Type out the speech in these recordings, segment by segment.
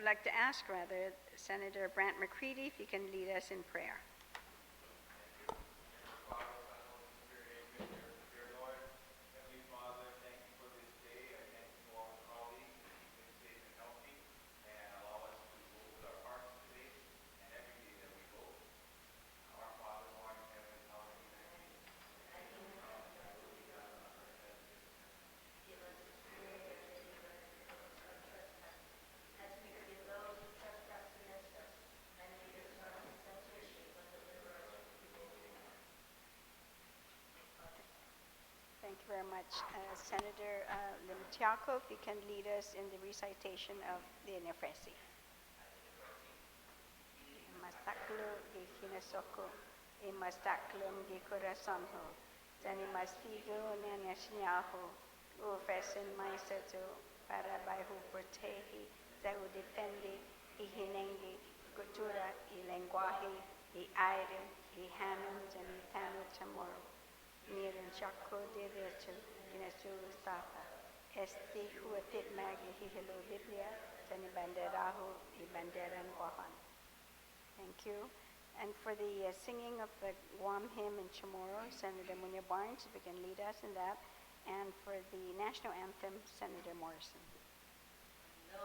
would like to ask, rather, Senator Brant McCready if he can lead us in prayer. Father, Son, Holy Spirit, amen. Dear Lord, Heavenly Father, thank you for this day. I thank you for all the colleagues and keep them safe and healthy, and allow us to go with our hearts today and every day that we go. Our Father who art in heaven, hallowed be thy name. Thy kingdom come, thy will be done on earth as it is in heaven. Give us this day our daily bread, and forgive us our trespasses, as we forgive those who trespass against us. And lead us not into temptation, but deliver us from evil. Amen. Thank you very much. Senator Limtiaco, if you can lead us in the recitation of the Nefresi. Mastaklo gi hinasoko, e mastaklum gi corazonho, zani mastigo nanyashnyaho, o fesin maisato, para baihu protehi, zau defendi, I hinengi, cultura, I lenguaje, I aire, I hanum, zani tanu chamorro. Nirin Chaco de Derecho, Guinesu Stapa, Esti Huatit Magi Hihilo Biblia, Tani Banderahu, I Banderan Guahan. Thank you. And for the singing of the Guam hymn in Chamorro, Senator Munya Barnes, if you can lead us in that. And for the national anthem, Senator Morrison. No,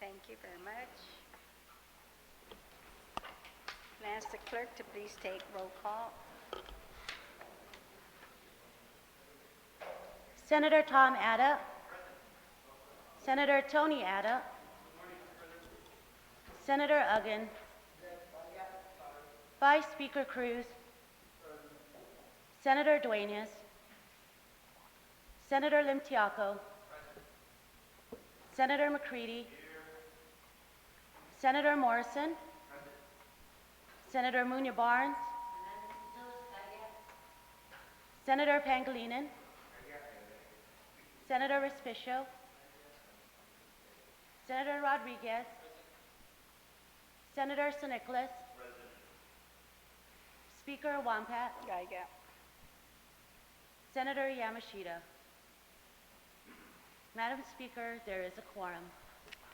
Thank you very much. I'll ask the clerk to please take roll call. Senator Tom Atta. Senator Tony Atta. Senator Uggan. Vice Speaker Cruz. Senator Duenas. Senator Limtiaco. Senator McCready. Senator Morrison. Senator Munya Barnes, Senator Pangilinan, Senator Respicio, Senator Rodriguez, Senator San Nicolas, Speaker Wampat, Geiger. Senator Yamashita. Madam Speaker, there is a quorum.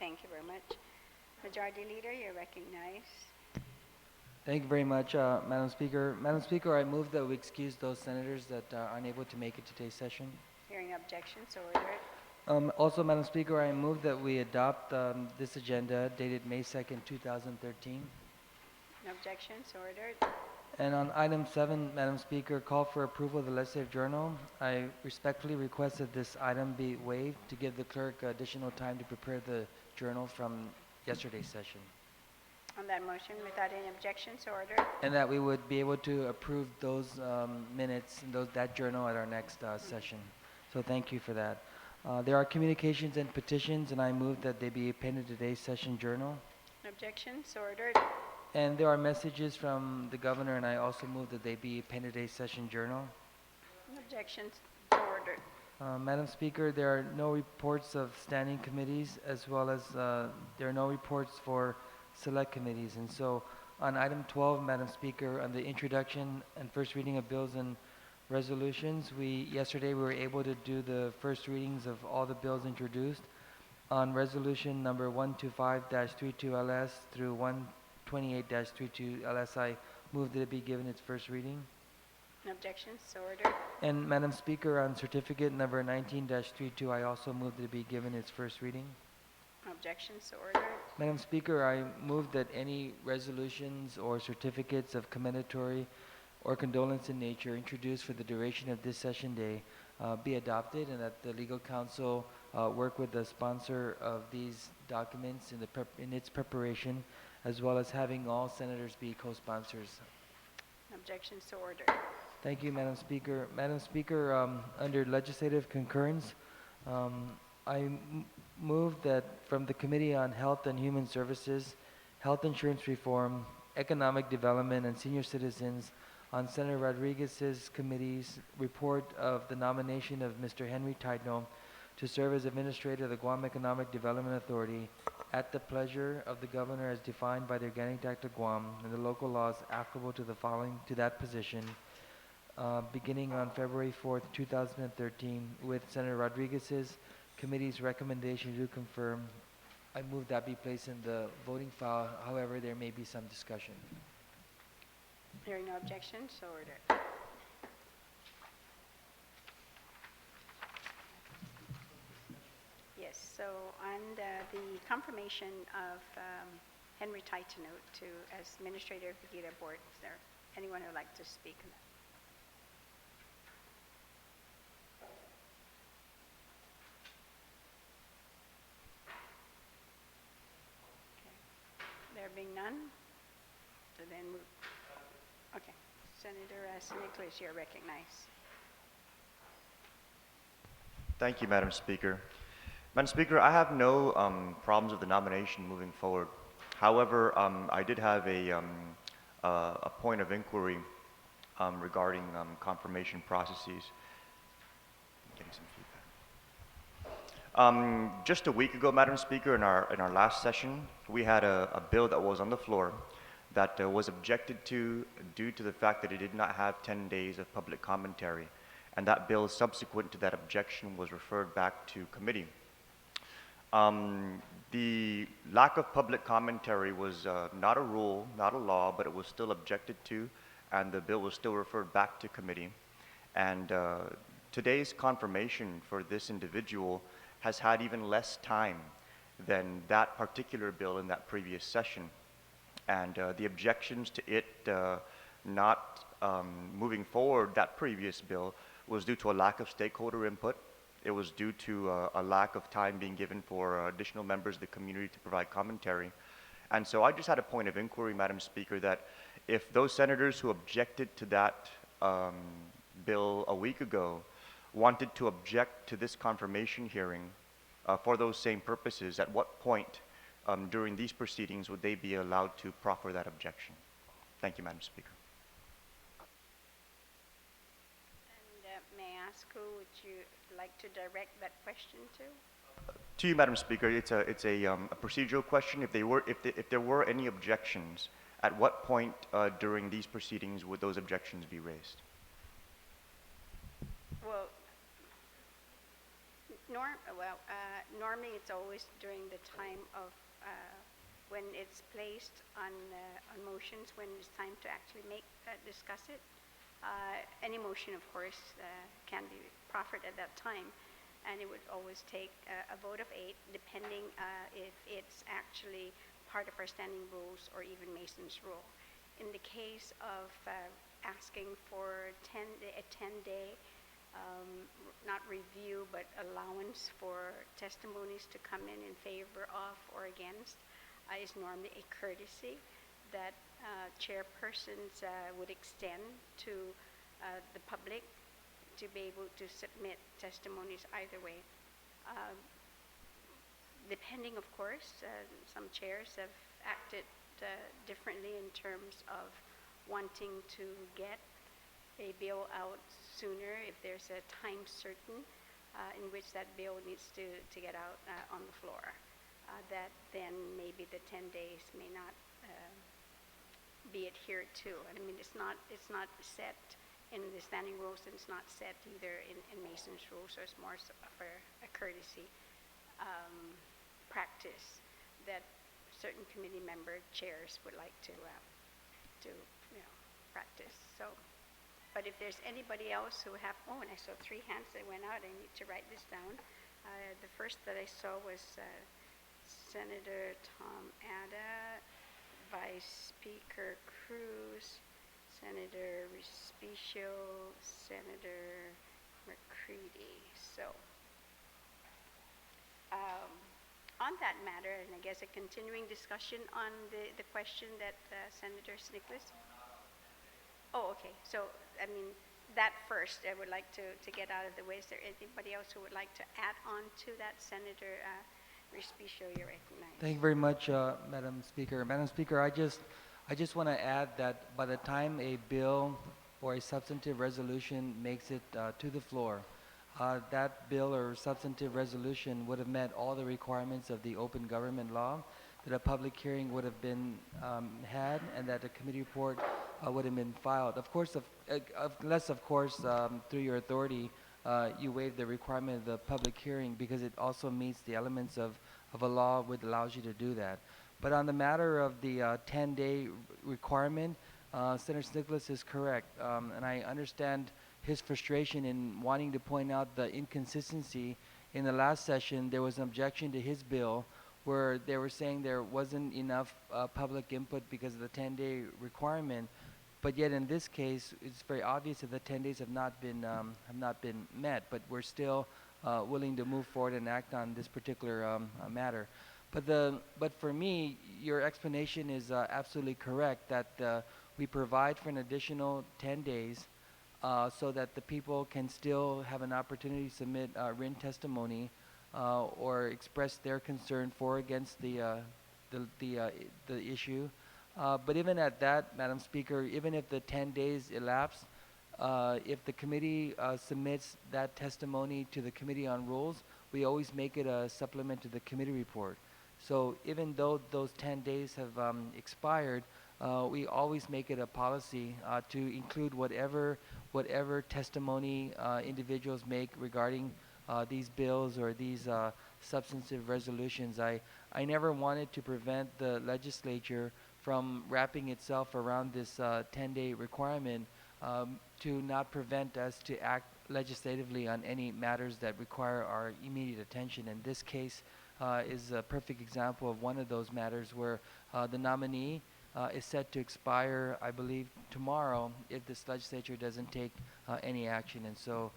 Thank you very much. Majority Leader, you're recognized. Thank you very much, Madam Speaker. Madam Speaker, I move that we excuse those senators that are unable to make it to today's session. Hearing objections, ordered. Also, Madam Speaker, I move that we adopt this agenda dated May 2nd, 2013. Objections, ordered. And on item 7, Madam Speaker, call for approval of the legislative journal. I respectfully request that this item be waived to give the clerk additional time to prepare the journal from yesterday's session. On that motion, without any objections, ordered. And that we would be able to approve those minutes and that journal at our next session. So thank you for that. There are communications and petitions, and I move that they be appended to today's session journal. Objections, ordered. And there are messages from the governor, and I also move that they be appended to today's session journal. Objections, ordered. Madam Speaker, there are no reports of standing committees, as well as there are no reports for select committees. And so on item 12, Madam Speaker, on the introduction and first reading of bills and resolutions, yesterday we were able to do the first readings of all the bills introduced. On resolution number 125-32LS through 128-32LS, I move that it be given its first reading. Objections, ordered. And Madam Speaker, on certificate number 19-32, I also move that it be given its first reading. Objections, ordered. Madam Speaker, I move that any resolutions or certificates of commendatory or condolence in nature introduced for the duration of this session day be adopted, and that the legal counsel work with the sponsor of these documents in its preparation, as well as having all senators be co-sponsors. Objections, ordered. Thank you, Madam Speaker. Madam Speaker, under legislative concurrence, I move that from the Committee on Health and Human Services, Health Insurance Reform, Economic Development, and Senior Citizens, on Senator Rodriguez's committee's report of the nomination of Mr. Henry Tidno to serve as Administrator of the Guam Economic Development Authority at the pleasure of the Governor as defined by the Organic Act of Guam and the local laws applicable to that position, beginning on February 4th, 2013, with Senator Rodriguez's committee's recommendation to confirm. I move that be placed in the voting file. However, there may be some discussion. Hearing no objections, ordered. Yes, so on the confirmation of Henry Tidno as Administrator of the GITA Board, is there anyone who would like to speak on that? There being none, so then move. Okay, Senator San Nicolas, you're recognized. Thank you, Madam Speaker. Madam Speaker, I have no problems with the nomination moving forward. However, I did have a point of inquiry regarding confirmation processes. Getting some feedback. Just a week ago, Madam Speaker, in our last session, we had a bill that was on the floor that was objected to due to the fact that it did not have 10 days of public commentary. And that bill, subsequent to that objection, was referred back to committee. The lack of public commentary was not a rule, not a law, but it was still objected to, and the bill was still referred back to committee. And today's confirmation for this individual has had even less time than that particular bill in that previous session. And the objections to it not moving forward, that previous bill, was due to a lack of stakeholder input. It was due to a lack of time being given for additional members of the community to provide commentary. And so I just had a point of inquiry, Madam Speaker, that if those senators who objected to that bill a week ago wanted to object to this confirmation hearing for those same purposes, at what point during these proceedings would they be allowed to proffer that objection? Thank you, Madam Speaker. And may I ask who would you like to direct that question to? To you, Madam Speaker, it's a procedural question. If there were any objections, at what point during these proceedings would those objections be raised? Well, normally it's always during the time of when it's placed on motions, when it's time to actually discuss it. Any motion, of course, can be proffered at that time, and it would always take a vote of 8, depending if it's actually part of our standing rules or even Mason's rule. In the case of asking for a 10-day, not review, but allowance for testimonies to come in favor of or against, is normally a courtesy that chairpersons would extend to the public to be able to submit testimonies either way. Depending, of course, some chairs have acted differently in terms of wanting to get a bill out sooner if there's a time certain in which that bill needs to get out on the floor. That then maybe the 10 days may not be adhered to. I mean, it's not set in the standing rules, and it's not set either in Mason's rules, so it's more of a courtesy practice that certain committee member chairs would like to practice. So, but if there's anybody else who have, oh, and I saw 3 hands that went out. I need to write this down. The first that I saw was Senator Tom Ada, Vice Speaker Cruz, Senator Respicio, Senator McCready. So, on that matter, and I guess a continuing discussion on the question that Senator Nicholas. Oh, okay. So, I mean, that first I would like to get out of the way. Is there anybody else who would like to add on to that? Senator Respicio, you're recognized. Thank you very much, Madam Speaker. Madam Speaker, I just want to add that by the time a bill or a substantive resolution makes it to the floor, that bill or substantive resolution would have met all the requirements of the open government law, that a public hearing would have been had, and that a committee report would have been filed. Of course, unless, of course, through your authority, you waive the requirement of the public hearing, because it also meets the elements of a law which allows you to do that. But on the matter of the 10-day requirement, Senator Nicholas is correct, and I understand his frustration in wanting to point out the inconsistency. In the last session, there was an objection to his bill where they were saying there wasn't enough public input because of the 10-day requirement. But yet in this case, it's very obvious that the 10 days have not been met. But we're still willing to move forward and act on this particular matter. But for me, your explanation is absolutely correct, that we provide for an additional 10 days so that the people can still have an opportunity to submit written testimony or express their concern for or against the issue. But even at that, Madam Speaker, even if the 10 days elapse, if the committee submits that testimony to the Committee on Rules, we always make it a supplement to the committee report. So even though those 10 days have expired, we always make it a policy to include whatever testimony individuals make regarding these bills or these substantive resolutions. I never wanted to prevent the legislature from wrapping itself around this 10-day requirement to not prevent us to act legislatively on any matters that require our immediate attention. And this case is a perfect example of one of those matters where the nominee is set to expire, I believe, tomorrow if this legislature doesn't take any action. And so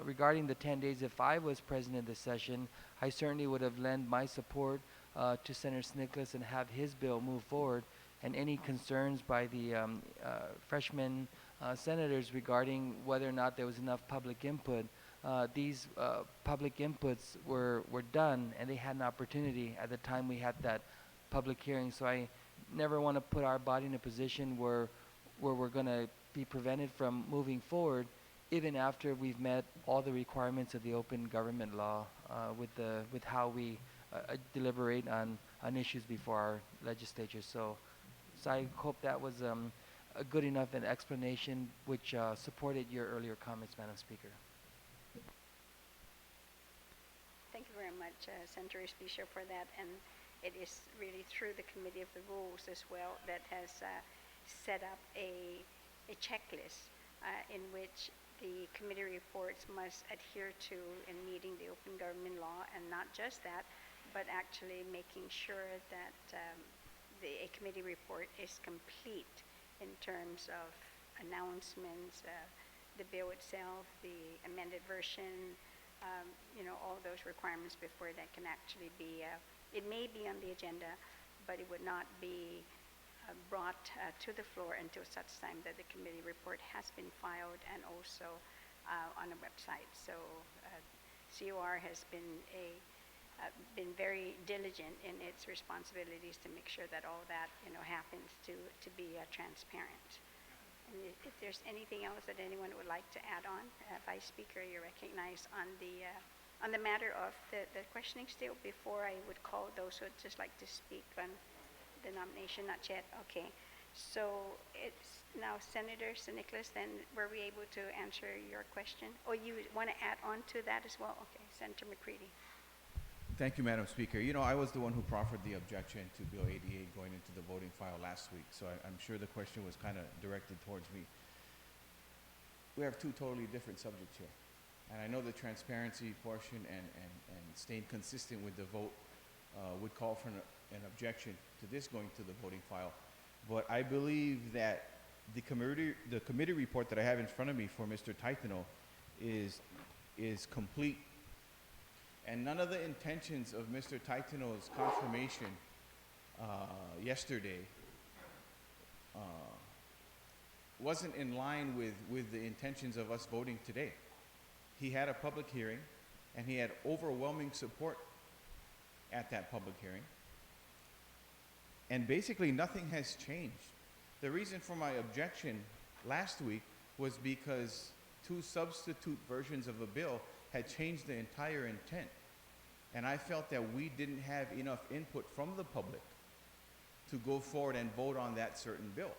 regarding the 10 days, if I was president of this session, I certainly would have lent my support to Senator Nicholas and have his bill move forward. And any concerns by the freshman senators regarding whether or not there was enough public input, these public inputs were done, and they had an opportunity at the time we had that public hearing. So I never want to put our body in a position where where we're going to be prevented from moving forward even after we've met all the requirements of the open government law with how we deliberate on issues before our legislature. So I hope that was a good enough an explanation which supported your earlier comments, Madam Speaker. Thank you very much, Senator Especia, for that. And it is really through the Committee of the Rules as well that has set up a checklist in which the committee reports must adhere to in meeting the open government law, and not just that, but actually making sure that a committee report is complete in terms of announcements, the bill itself, the amended version, all those requirements before that can actually be, it may be on the agenda, but it would not be brought to the floor until such time that the committee report has been filed and also on a website. So COR has been very diligent in its responsibilities to make sure that all that happens to be transparent. And if there's anything else that anyone would like to add on, Vice Speaker, you're recognized on the matter of the questioning still. Before I would call those who would just like to speak on the nomination. Not yet. Okay. So it's now Senator San Nicolas. Then were we able to answer your question? Or you want to add on to that as well? Okay, Senator McCready. Thank you, Madam Speaker. I was the one who proffered the objection to Bill 88 going into the voting file last week, so I'm sure the question was kind of directed towards me. We have two totally different subjects here, and I know the transparency portion and staying consistent with the vote would call for an objection to this going to the voting file, but I believe that the committee report that I have in front of me for Mr. Taitano is complete. And none of the intentions of Mr. Taitano's confirmation yesterday wasn't in line with the intentions of us voting today. He had a public hearing, and he had overwhelming support at that public hearing. And basically nothing has changed. The reason for my objection last week was because two substitute versions of a bill had changed the entire intent. And I felt that we didn't have enough input from the public to go forward and vote on that certain bill.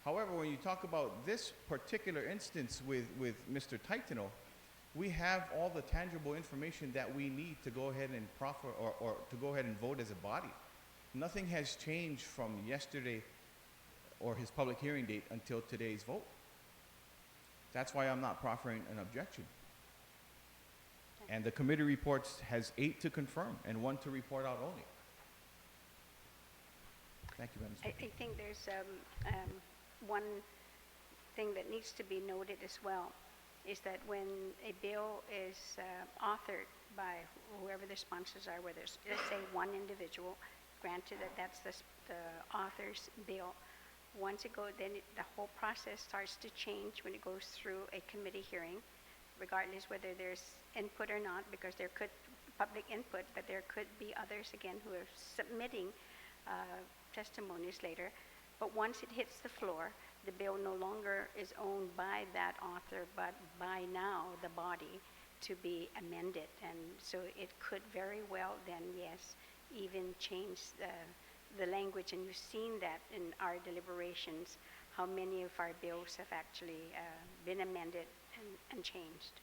However, when you talk about this particular instance with Mr. Taitano, we have all the tangible information that we need to go ahead and proffer or to go ahead and vote as a body. Nothing has changed from yesterday or his public hearing date until today's vote. That's why I'm not proffering an objection. And the committee reports has 8 to confirm and 1 to report out only. Thank you, Madam Speaker. I think there's one thing that needs to be noted as well, is that when a bill is authored by whoever the sponsors are, whether it's, let's say, one individual, granted that that's the author's bill, once it goes, then the whole process starts to change when it goes through a committee hearing, regardless whether there's input or not, because there could public input, but there could be others again who are submitting testimonies later. But once it hits the floor, the bill no longer is owned by that author, but by now the body to be amended. And so it could very well then, yes, even change the language. And you've seen that in our deliberations, how many of our bills have actually been amended and changed.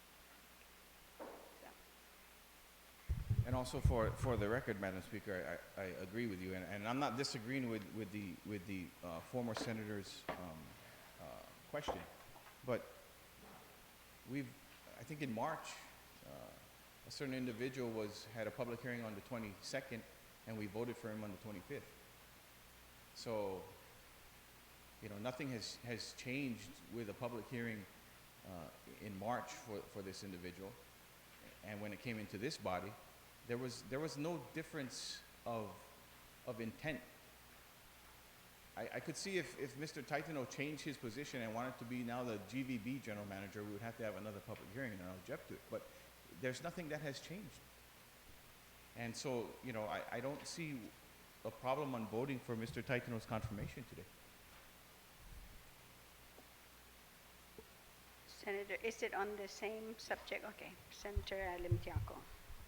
And also for the record, Madam Speaker, I agree with you, and I'm not disagreeing with the former senator's question, but I think in March, a certain individual had a public hearing on the 22nd, and we voted for him on the 25th. So, nothing has changed with a public hearing in March for this individual, and when it came into this body, there was no difference of intent. I could see if Mr. Taitano changed his position and wanted to be now the GVB general manager, we would have to have another public hearing, and I'll object to it. But there's nothing that has changed. And so, I don't see a problem on voting for Mr. Taitano's confirmation today. Senator, is it on the same subject? Okay, Senator Limtiaco.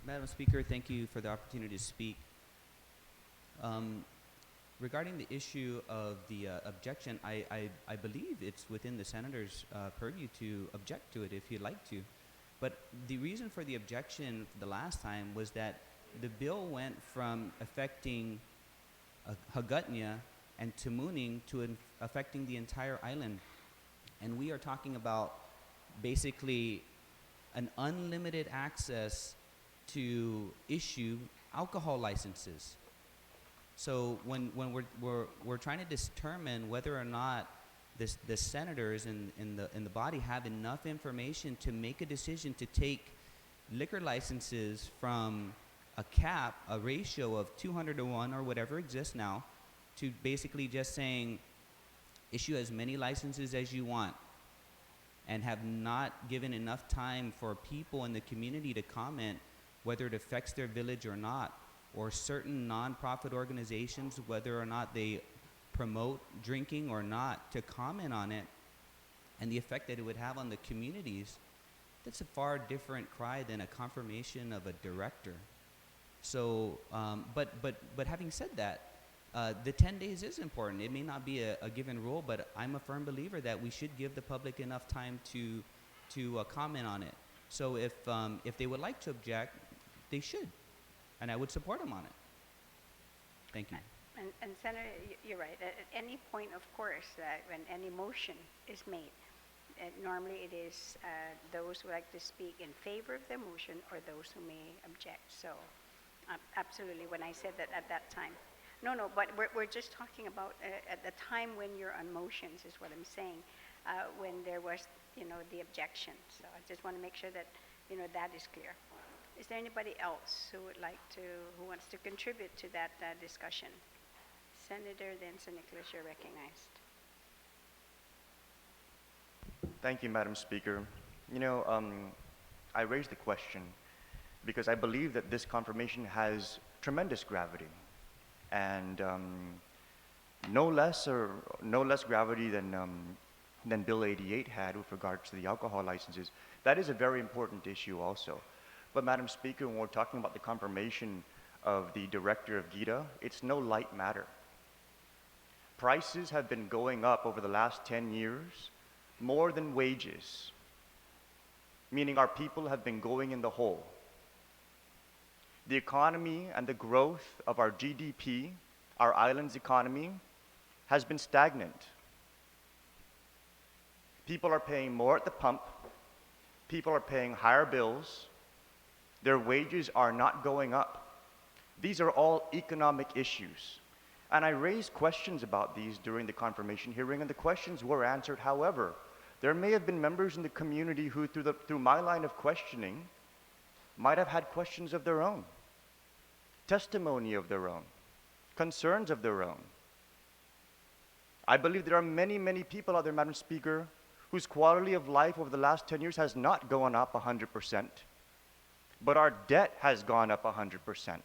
Madam Speaker, thank you for the opportunity to speak. Regarding the issue of the objection, I believe it's within the senator's purview to object to it if he'd like to. But the reason for the objection the last time was that the bill went from affecting Hagutnya and Tamuning to affecting the entire island. And we are talking about basically an unlimited access to issue alcohol licenses. So when we're trying to determine whether or not the senators in the body have enough information to make a decision to take liquor licenses from a cap, a ratio of 200 to 1 or whatever exists now, to basically just saying issue as many licenses as you want, and have not given enough time for people in the community to comment whether it affects their village or not, or certain nonprofit organizations, whether or not they promote drinking or not, to comment on it and the effect that it would have on the communities, that's a far different cry than a confirmation of a director. So, but having said that, the 10 days is important. It may not be a given rule, but I'm a firm believer that we should give the public enough time to comment on it. So if they would like to object, they should, and I would support them on it. Thank you. And Senator, you're right. At any point, of course, when any motion is made, normally it is those who like to speak in favor of the motion or those who may object. So absolutely, when I said that at that time. No, but we're just talking about at the time when you're on motions is what I'm saying, when there was, the objection. So I just want to make sure that, that is clear. Is there anybody else who wants to contribute to that discussion? Senator, then Senator Nicholas, you're recognized. Thank you, Madam Speaker. I raised the question because I believe that this confirmation has tremendous gravity, and no less gravity than Bill 88 had with regards to the alcohol licenses. That is a very important issue also. But Madam Speaker, when we're talking about the confirmation of the director of GITA, it's no light matter. Prices have been going up over the last 10 years more than wages, meaning our people have been going in the hole. The economy and the growth of our GDP, our island's economy, has been stagnant. People are paying more at the pump. People are paying higher bills. Their wages are not going up. These are all economic issues. And I raised questions about these during the confirmation hearing, and the questions were answered. However, there may have been members in the community who, through my line of questioning, might have had questions of their own, testimony of their own, concerns of their own. I believe there are many, many people out there, Madam Speaker, whose quality of life over the last 10 years has not gone up 100%, but our debt has gone up 100%.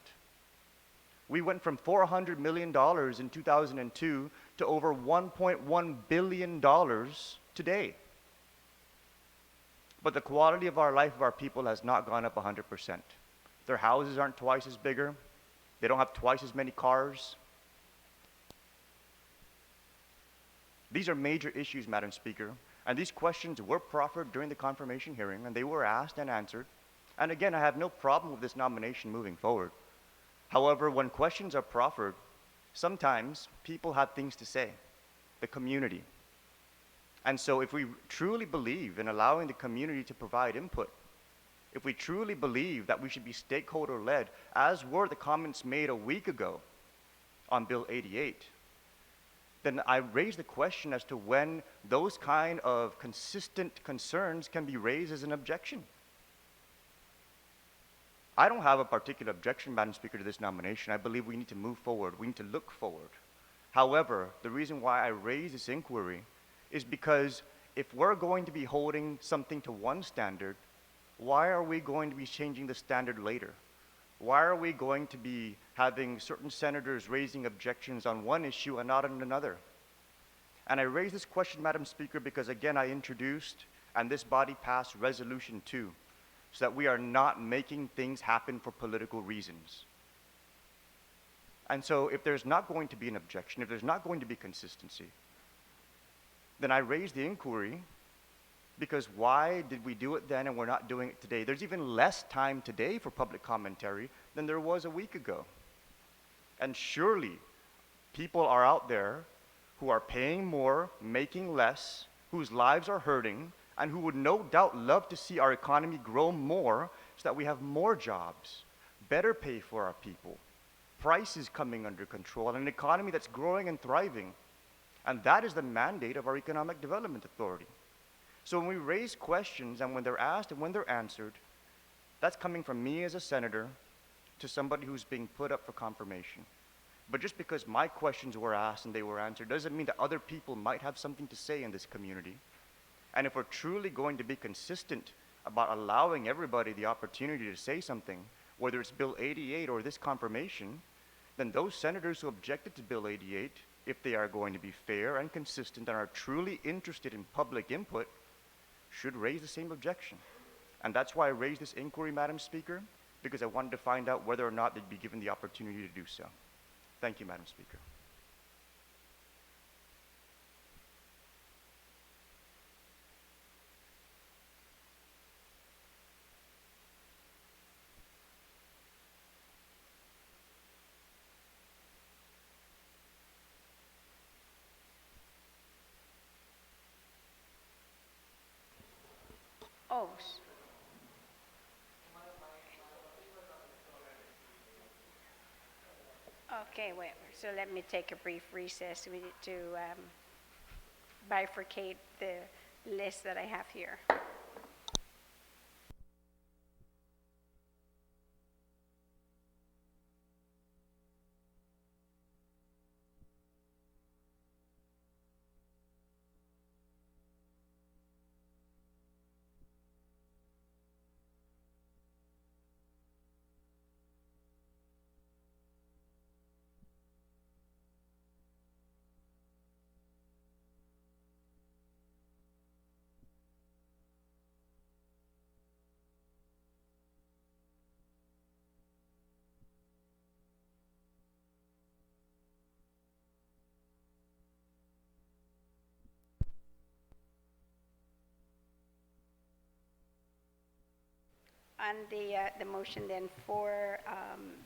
We went from $400 million in 2002 to over $1.1 billion today. But the quality of our life of our people has not gone up 100%. Their houses aren't twice as bigger. They don't have twice as many cars. These are major issues, Madam Speaker, and these questions were proffered during the confirmation hearing, and they were asked and answered. And again, I have no problem with this nomination moving forward. However, when questions are proffered, sometimes people have things to say, the community. And so if we truly believe in allowing the community to provide input, if we truly believe that we should be stakeholder-led, as were the comments made a week ago on Bill 88, then I raise the question as to when those kind of consistent concerns can be raised as an objection. I don't have a particular objection, Madam Speaker, to this nomination. I believe we need to move forward. We need to look forward. However, the reason why I raise this inquiry is because if we're going to be holding something to one standard, why are we going to be changing the standard later? Why are we going to be having certain senators raising objections on one issue and not on another? And I raise this question, Madam Speaker, because again, I introduced and this body passed Resolution 2 so that we are not making things happen for political reasons. And so if there's not going to be an objection, if there's not going to be consistency, then I raise the inquiry, because why did we do it then and we're not doing it today? There's even less time today for public commentary than there was a week ago. And surely people are out there who are paying more, making less, whose lives are hurting, and who would no doubt love to see our economy grow more so that we have more jobs, better pay for our people, prices coming under control, and an economy that's growing and thriving. And that is the mandate of our Economic Development Authority. So when we raise questions and when they're asked and when they're answered, that's coming from me as a senator to somebody who's being put up for confirmation. But just because my questions were asked and they were answered doesn't mean that other people might have something to say in this community. And if we're truly going to be consistent about allowing everybody the opportunity to say something, whether it's Bill 88 or this confirmation, then those senators who objected to Bill 88, if they are going to be fair and consistent and are truly interested in public input, should raise the same objection. And that's why I raised this inquiry, Madam Speaker, because I wanted to find out whether or not they'd be given the opportunity to do so. Thank you, Madam Speaker. Oh. Okay, wait, so let me take a brief recess. We need to bifurcate the list that I have here. On the motion then for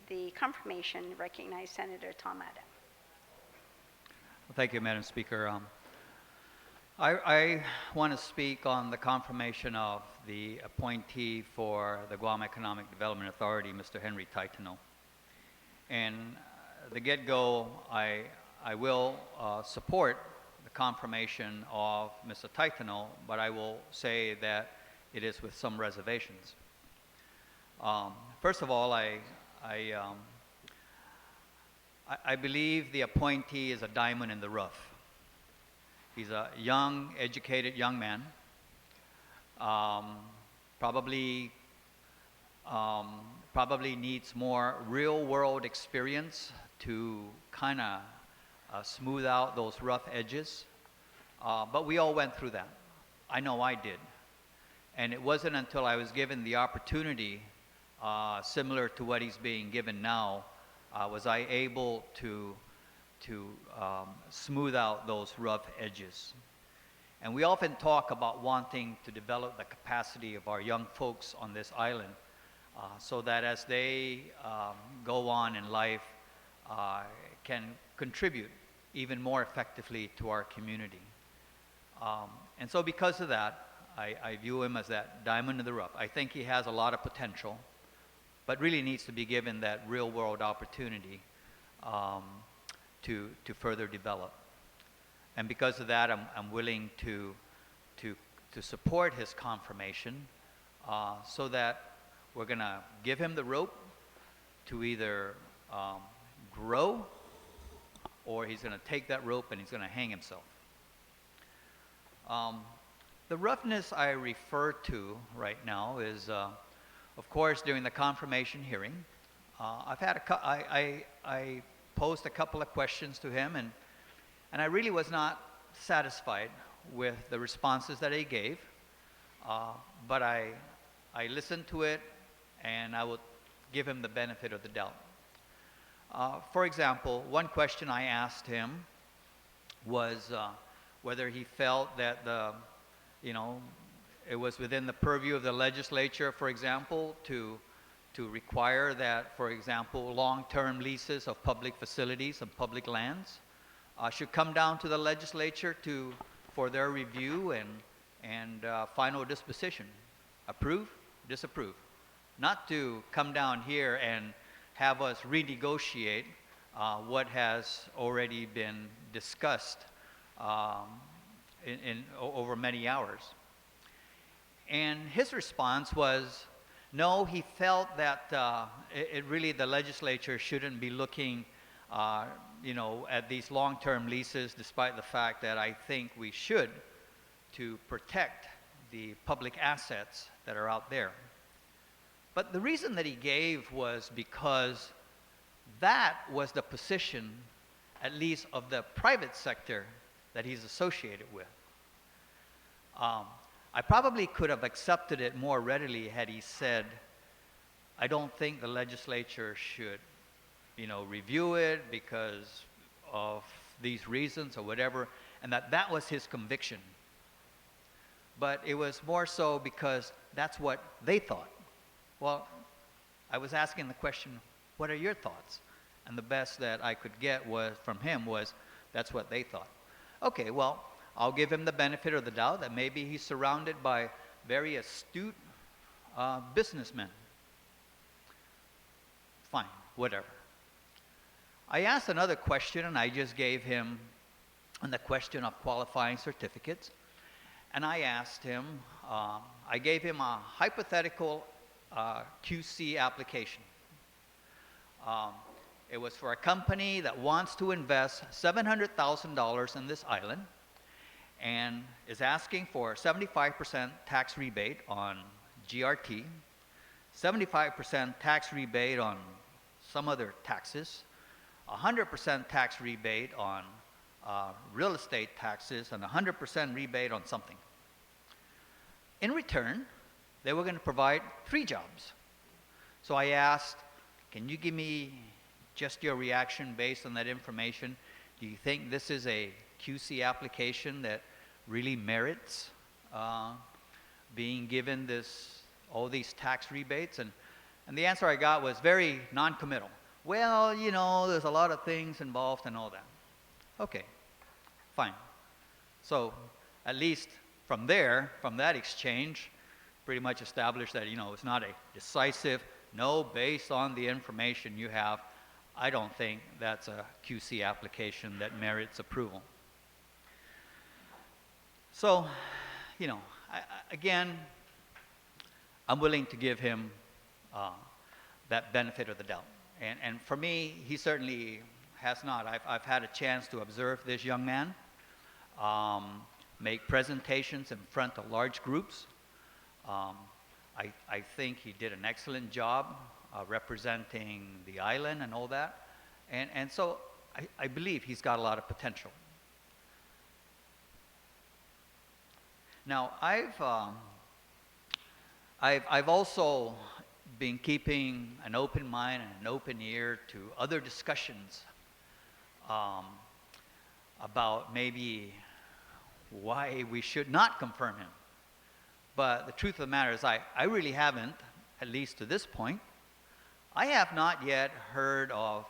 the confirmation, recognize Senator Tom Adams. Well, thank you, Madam Speaker. I want to speak on the confirmation of the appointee for the Guam Economic Development Authority, Mr. Henry Taitano. And the get-go, I will support the confirmation of Mr. Taitano, but I will say that it is with some reservations. First of all, I believe the appointee is a diamond in the rough. He's a young, educated young man, probably needs more real-world experience to kind of smooth out those rough edges. But we all went through that. I know I did. And it wasn't until I was given the opportunity, similar to what he's being given now, was I able to smooth out those rough edges. And we often talk about wanting to develop the capacity of our young folks on this island so that as they go on in life, can contribute even more effectively to our community. And so because of that, I view him as that diamond in the rough. I think he has a lot of potential, but really needs to be given that real-world opportunity to further develop. And because of that, I'm willing to support his confirmation so that we're going to give him the rope to either grow, or he's going to take that rope and he's going to hang himself. The roughness I refer to right now is, of course, during the confirmation hearing, I posed a couple of questions to him, and I really was not satisfied with the responses that he gave. but I listened to it, and I would give him the benefit of the doubt. For example, one question I asked him was whether he felt that it was within the purview of the legislature, for example, to require that, for example, long-term leases of public facilities and public lands should come down to the legislature for their review and final disposition. Approve, disapprove. Not to come down here and have us renegotiate what has already been discussed over many hours. And his response was, no, he felt that the legislature shouldn't be looking at these long-term leases, despite the fact that I think we should, to protect the public assets that are out there. But the reason that he gave was because that was the position, at least of the private sector, that he's associated with. I probably could have accepted it more readily had he said, I don't think the legislature should, review it because of these reasons or whatever, and that was his conviction. But it was more so because that's what they thought. Well, I was asking the question, what are your thoughts? And the best that I could get from him was, that's what they thought. Okay, well, I'll give him the benefit of the doubt that maybe he's surrounded by very astute businessmen. Fine, whatever. I asked another question, and I just gave him on the question of qualifying certificates. And I asked him, I gave him a hypothetical QC application. It was for a company that wants to invest $700,000 in this island and is asking for 75% tax rebate on GRT, 75% tax rebate on some other taxes, 100% tax rebate on real estate taxes, and 100% rebate on something. In return, they were going to provide 3 jobs. So I asked, can you give me just your reaction based on that information? Do you think this is a QC application that really merits being given all these tax rebates? And the answer I got was very non-committal. Well, there's a lot of things involved and all that. Okay, fine. So at least from that exchange, pretty much established that, it's not a decisive no based on the information you have. I don't think that's a QC application that merits approval. So, again, I'm willing to give him that benefit of the doubt. And for me, he certainly has not. I've had a chance to observe this young man make presentations in front of large groups. I think he did an excellent job representing the island and all that. And so I believe he's got a lot of potential. Now, I've also been keeping an open mind and an open ear to other discussions about maybe why we should not confirm him. But the truth of the matter is I really haven't, at least to this point. I have not yet heard of,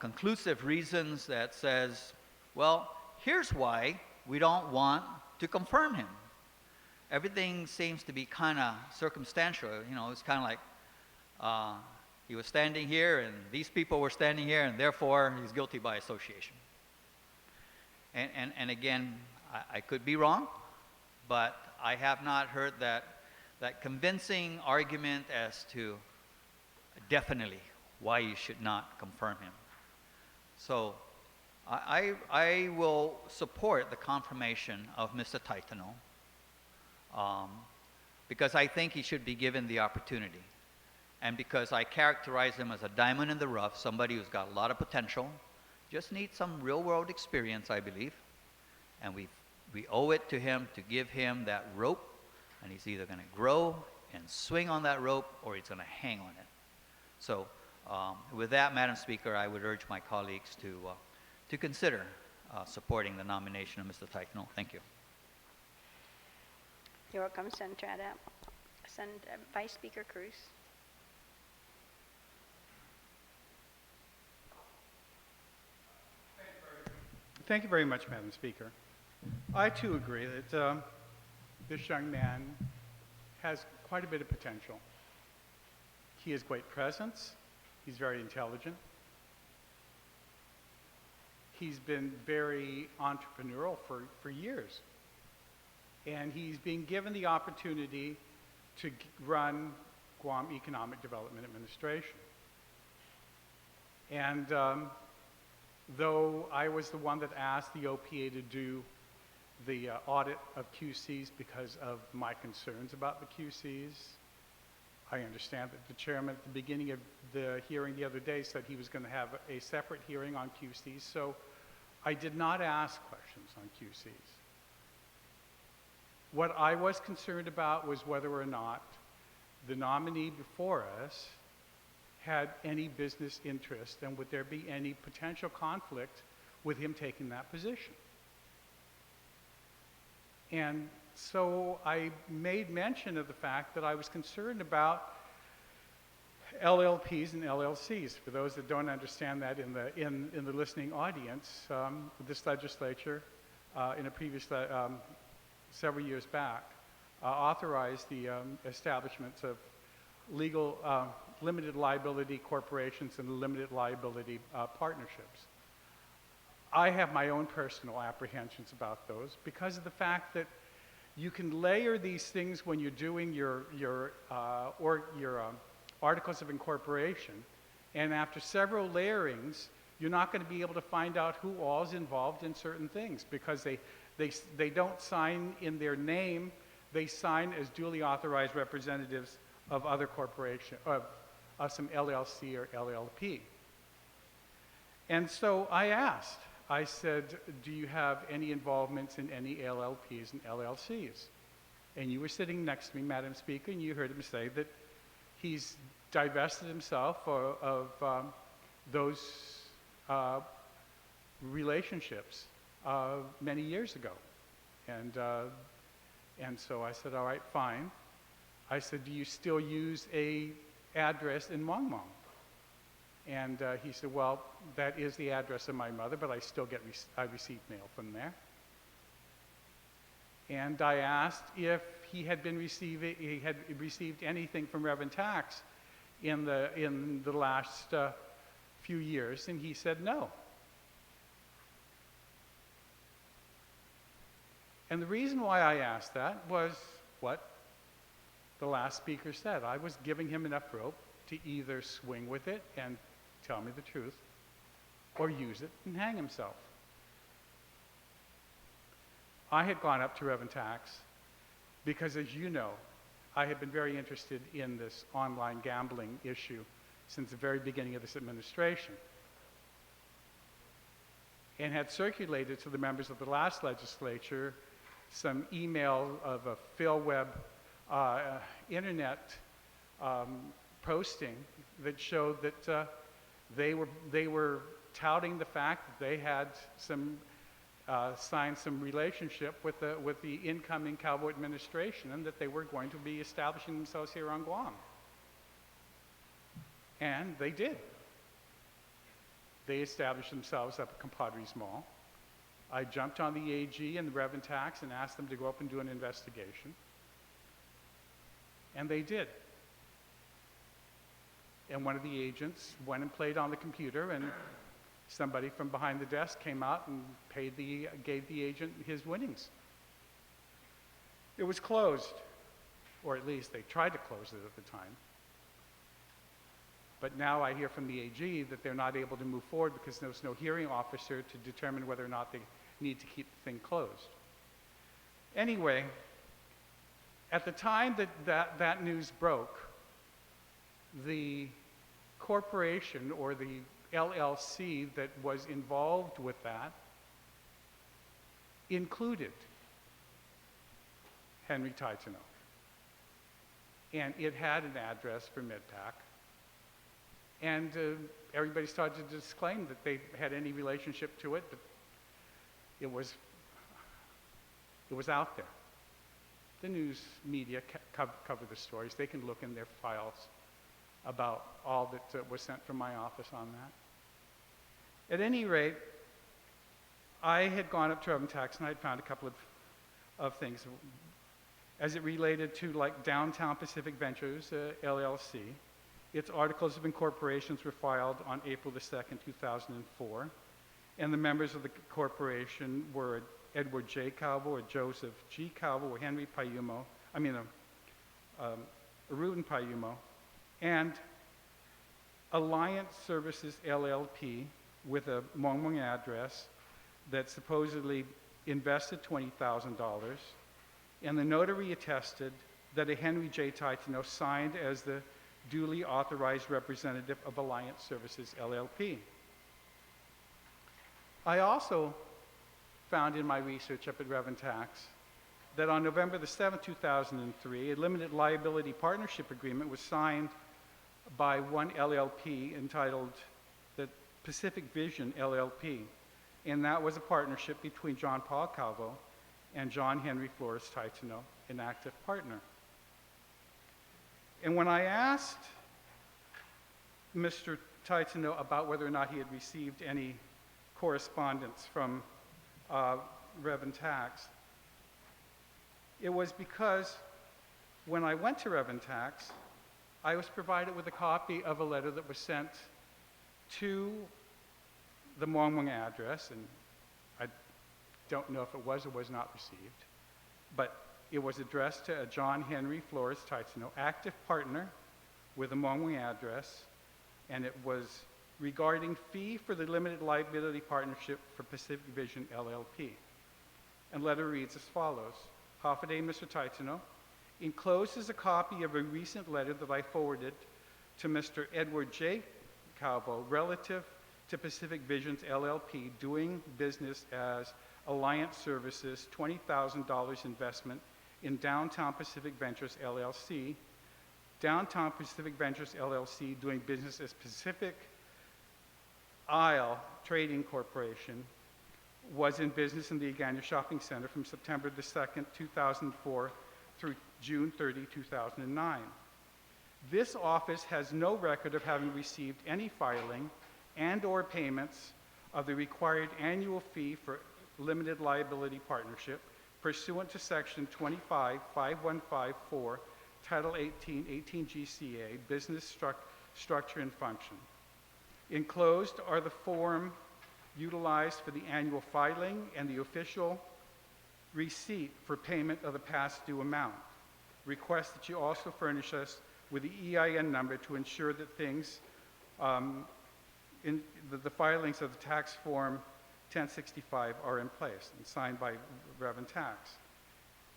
conclusive reasons that says, well, here's why we don't want to confirm him. Everything seems to be kind of circumstantial. It's kind of like he was standing here and these people were standing here and therefore he's guilty by association. And again, I could be wrong, but I have not heard that convincing argument as to definitely why you should not confirm him. So I will support the confirmation of Mr. Taitano because I think he should be given the opportunity. And because I characterize him as a diamond in the rough, somebody who's got a lot of potential, just needs some real-world experience, I believe. And we owe it to him to give him that rope And he's either going to grow and swing on that rope, or he's going to hang on it. So with that, Madam Speaker, I would urge my colleagues to consider supporting the nomination of Mr. Taikno. Thank you. You're welcome, Senator Adam. Vice Speaker Cruz. Thank you very much, Madam Speaker. I too agree that this young man has quite a bit of potential. He has great presence. He's very intelligent. He's been very entrepreneurial for years. And he's being given the opportunity to run Guam Economic Development Administration. And though I was the one that asked the OPA to do the audit of QCs because of my concerns about the QCs, I understand that the chairman at the beginning of the hearing the other day said he was going to have a separate hearing on QCs, so I did not ask questions on QCs. What I was concerned about was whether or not the nominee before us had any business interest, and would there be any potential conflict with him taking that position. And so I made mention of the fact that I was concerned about LLPs and LLCs. For those that don't understand that in the listening audience, this legislature, in a previous several years back, authorized the establishments of legal limited liability corporations and limited liability partnerships. I have my own personal apprehensions about those because of the fact that you can layer these things when you're doing your articles of incorporation, and after several layerings, you're not going to be able to find out who all is involved in certain things because they don't sign in their name, they sign as duly authorized representatives of other corporations, of some LLC or LLP. And so I asked, I said, do you have any involvements in any LLPs and LLCs? And you were sitting next to me, Madam Speaker, and you heard him say that he's divested himself of those relationships many years ago. And so I said, all right, fine. I said, do you still use a address in Mongmong? And he said, well, that is the address of my mother, but I still I receive mail from there. And I asked if he had received anything from Reverend Tax in the last few years, and he said no. And the reason why I asked that was what the last speaker said. I was giving him enough rope to either swing with it and tell me the truth, or use it and hang himself. I had gone up to Reverend Tax because, as you know, I had been very interested in this online gambling issue since the very beginning of this administration, and had circulated to the members of the last legislature some email of a PhilWeb internet posting that showed that they were touting the fact that they had signed some relationship with the incoming Calvo administration, and that they were going to be establishing themselves here on Guam. And they did. They established themselves up at Compadres Mall. I jumped on the AG and the Reverend Tax and asked them to go up and do an investigation. And they did. And one of the agents went and played on the computer, and somebody from behind the desk came out and gave the agent his winnings. It was closed, or at least they tried to close it at the time. But now I hear from the AG that they're not able to move forward because there's no hearing officer to determine whether or not they need to keep the thing closed. Anyway, at the time that news broke, the corporation or the LLC that was involved with that included Henry Taitano. and it had an address for MidPac. And everybody started to disclaim that they had any relationship to it, but it was out there. The news media cover the stories. They can look in their files about all that was sent from my office on that. At any rate, I had gone up to Reverend Tax and I had found a couple of things as it related to like Downtown Pacific Ventures, LLC. Its articles of incorporations were filed on April the 2nd, 2004, and the members of the corporation were Edward J. Calvo, or Joseph G. Calvo, or Henry Payumo, Arun Payumo, and Alliance Services LLP with a Mongmong address that supposedly invested $20,000, and the notary attested that a Henry J. Taitano signed as the duly authorized representative of Alliance Services LLP. I also found in my research up at Reverend Tax that on November the 7th, 2003, a limited liability partnership agreement was signed by one LLP entitled the Pacific Vision LLP, and that was a partnership between John Paul Calvo and John Henry Flores Taitano, an active partner. And when I asked Mr. Taitano about whether or not he had received any correspondence from Reverend Tax, it was because when I went to Reverend Tax, I was provided with a copy of a letter that was sent to the Mongmong address, and I don't know if it was or was not received, but it was addressed to a John Henry Flores Taitano, active partner with a Mongmong address, and it was regarding fee for the limited liability partnership for Pacific Vision LLP. And letter reads as follows. Hafaday, Mr. Taitano. Enclosed is a copy of a recent letter that I forwarded to Mr. Edward J. Calvo relative to Pacific Visions LLP doing business as Alliance Services, $20,000 investment in Downtown Pacific Ventures LLC, Downtown Pacific Ventures LLC doing business as Pacific Isle Trading Corporation, was in business in the Agana Shopping Center from September the 2nd, 2004 through June 30, 2009. This office has no record of having received any filing and or payments of the required annual fee for limited liability partnership pursuant to section 25-5154, Title 18 GCA, Business Structure and Function. Enclosed are the form utilized for the annual filing and the official receipt for payment of the past due amount. Request that you also furnish us with the EIN number to ensure that things in the filings of the tax form 1065 are in place and signed by Reverend Tax.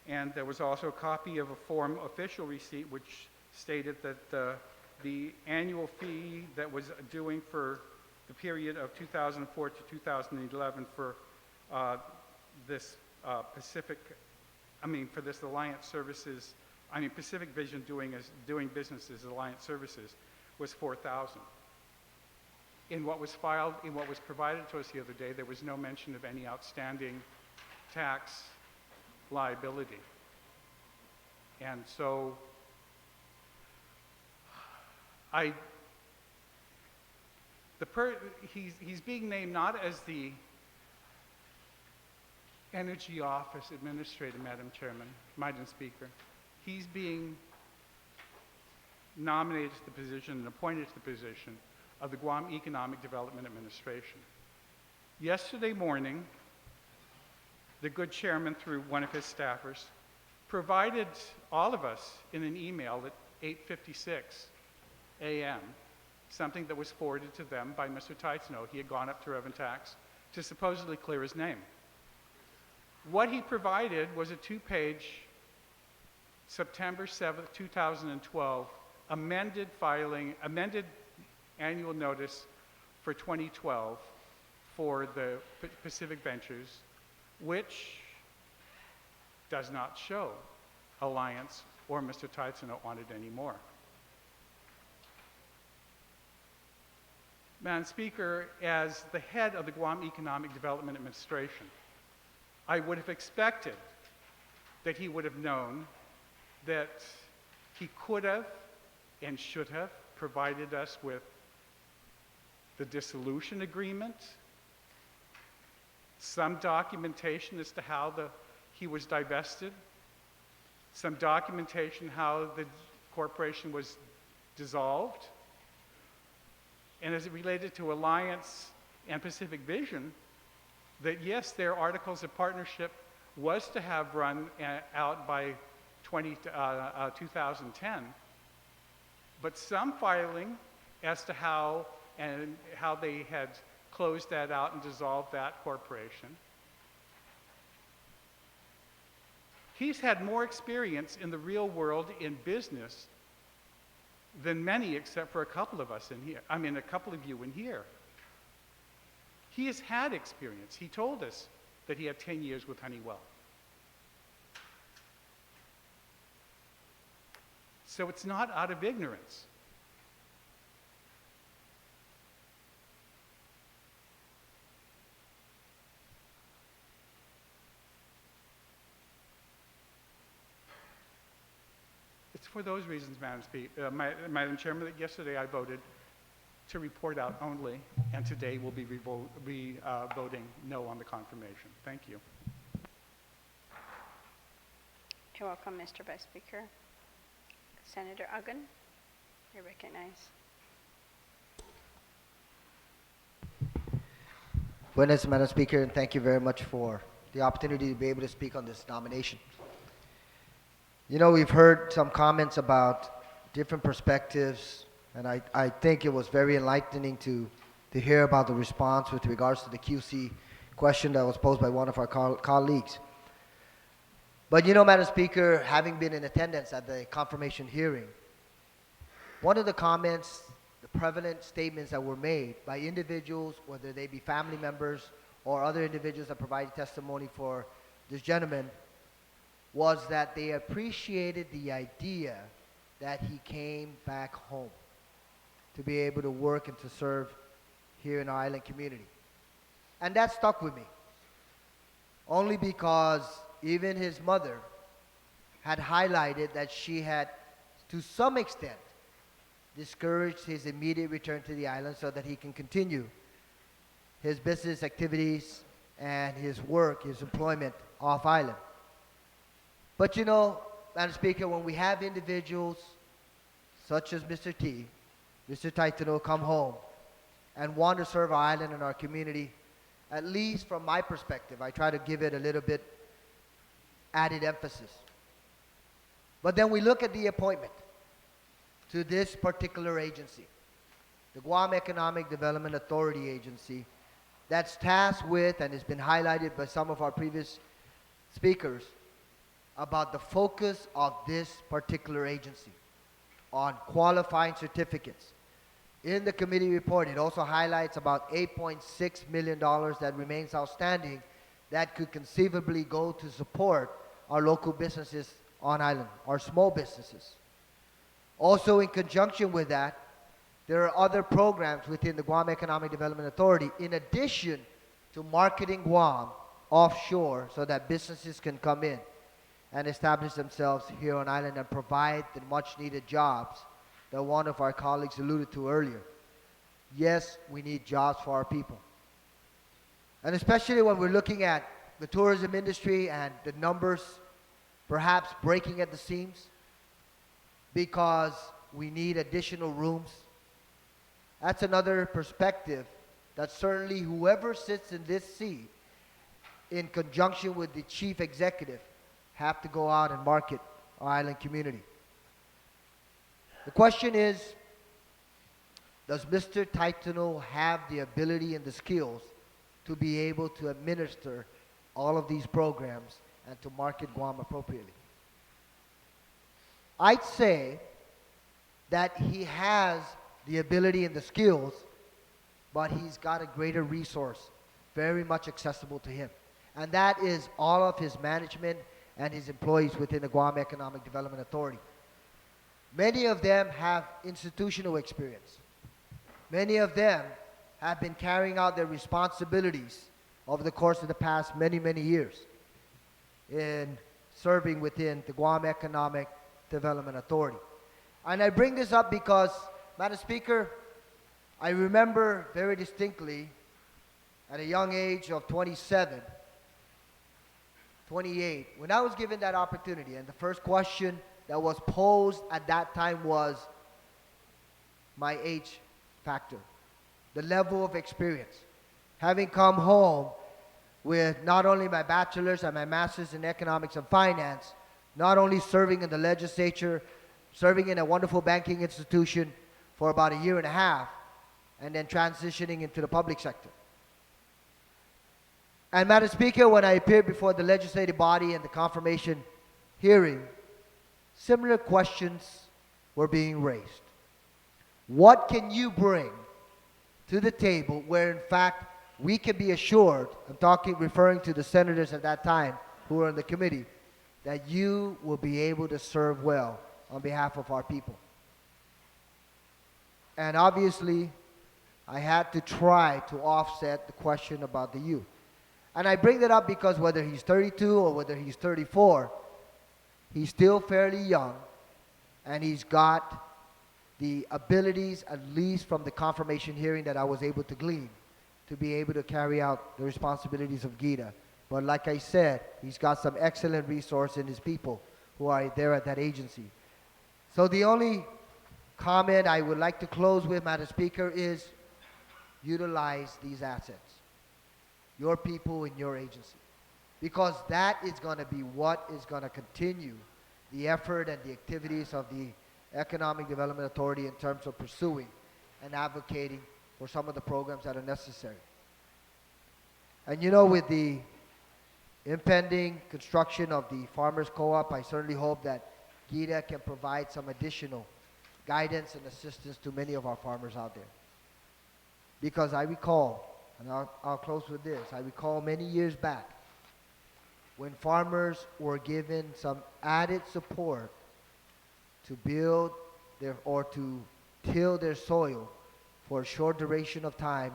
And there was also a copy of a form official receipt which stated that the annual fee that was due for the period of 2004 to 2011 for this for this Alliance Services, Pacific Vision doing business as Alliance Services was $4,000. In what was provided to us the other day, there was no mention of any outstanding tax liability. And so he's being named not as the Energy Office Administrator, Madam Speaker. He's being nominated to the position and appointed to the position of the Guam Economic Development Administration. Yesterday morning, the good chairman, through one of his staffers, provided all of us in an email at 8:56 a.m. something that was forwarded to them by Mr. Taitano. He had gone up to Reverend Tax to supposedly clear his name. What he provided was a two-page, September 7th, 2012, amended annual notice for 2012 for the Pacific Ventures, which does not show Alliance or Mr. Taitsuno wanted any more. Madam Speaker, as the head of the Guam Economic Development Administration, I would have expected that he would have known that he could have and should have provided us with the dissolution agreement, some documentation as to how he was divested, some documentation how the corporation was dissolved, and as it related to Alliance and Pacific Vision, that yes, their articles of partnership was to have run out by 2010, but some filing as to how they had closed that out and dissolved that corporation. He's had more experience in the real world in business than many, except for a couple of us in here. I mean, a couple of you in here. He has had experience. He told us that he had 10 years with Honeywell. So it's not out of ignorance. It's for those reasons, Madam Chairman, that yesterday I voted to report out only, and today we'll be voting no on the confirmation. Thank you. You're welcome, Mr. Vice Speaker. Senator Uggan, you're recognized. Buenas, Madam Speaker, and thank you very much for the opportunity to be able to speak on this nomination. You know, we've heard some comments about different perspectives, and I think it was very enlightening to hear about the response with regards to the QC question that was posed by one of our colleagues. But you know, Madam Speaker, having been in attendance at the confirmation hearing, one of the comments, the prevalent statements that were made by individuals, whether they be family members or other individuals that provided testimony for this gentleman, was that they appreciated the idea that he came back home to be able to work and to serve here in our island community. And that stuck with me, only because even his mother had highlighted that she had, to some extent, discouraged his immediate return to the island so that he can continue his business activities and his work, his employment off island. But you know, Madam Speaker, when we have individuals such as Mr. Taitano come home and want to serve our island and our community, at least from my perspective, I try to give it a little bit added emphasis. But then we look at the appointment to this particular agency, the Guam Economic Development Authority Agency, that's tasked with, and has been highlighted by some of our previous speakers, about the focus of this particular agency on qualifying certificates. In the committee report, it also highlights about $8.6 million that remains outstanding that could conceivably go to support our local businesses on island, our small businesses. Also, in conjunction with that, there are other programs within the Guam Economic Development Authority, in addition to marketing Guam offshore so that businesses can come in and establish themselves here on island and provide the much needed jobs that one of our colleagues alluded to earlier. Yes, we need jobs for our people. And especially when we're looking at the tourism industry and the numbers perhaps breaking at the seams because we need additional rooms. That's another perspective that certainly whoever sits in this seat, in conjunction with the chief executive, have to go out and market our island community. The question is, does Mr. Taitano have the ability and the skills to be able to administer all of these programs and to market Guam appropriately? I'd say that he has the ability and the skills, but he's got a greater resource very much accessible to him. And that is all of his management and his employees within the Guam Economic Development Authority. Many of them have institutional experience. Many of them have been carrying out their responsibilities over the course of the past many, many years in serving within the Guam Economic Development Authority. And I bring this up because, Madam Speaker, I remember very distinctly at a young age of 27, 28, when I was given that opportunity, and the first question that was posed at that time was my age factor, the level of experience. Having come home with not only my bachelor's and my master's in economics and finance, not only serving in the legislature, serving in a wonderful banking institution for about a year and a half, and then transitioning into the public sector. And Madam Speaker, when I appeared before the legislative body and the confirmation hearing, similar questions were being raised. What can you bring to the table where in fact we can be assured, referring to the senators at that time who were in the committee, that you will be able to serve well on behalf of our people? And obviously, I had to try to offset the question about the youth. And I bring that up because whether he's 32 or whether he's 34, he's still fairly young, and he's got the abilities, at least from the confirmation hearing that I was able to glean, to be able to carry out the responsibilities of GIDA. But like I said, he's got some excellent resource in his people who are there at that agency. So the only comment I would like to close with, Madam Speaker, is utilize these assets, your people in your agency, because that is going to be what is going to continue the effort and the activities of the Economic Development Authority in terms of pursuing and advocating for some of the programs that are necessary. And you know, with the impending construction of the Farmers Co-op, I certainly hope that GIDA can provide some additional guidance and assistance to many of our farmers out there. Because I recall, and I'll close with this, I recall many years back when farmers were given some added support to build or to till their soil for a short duration of time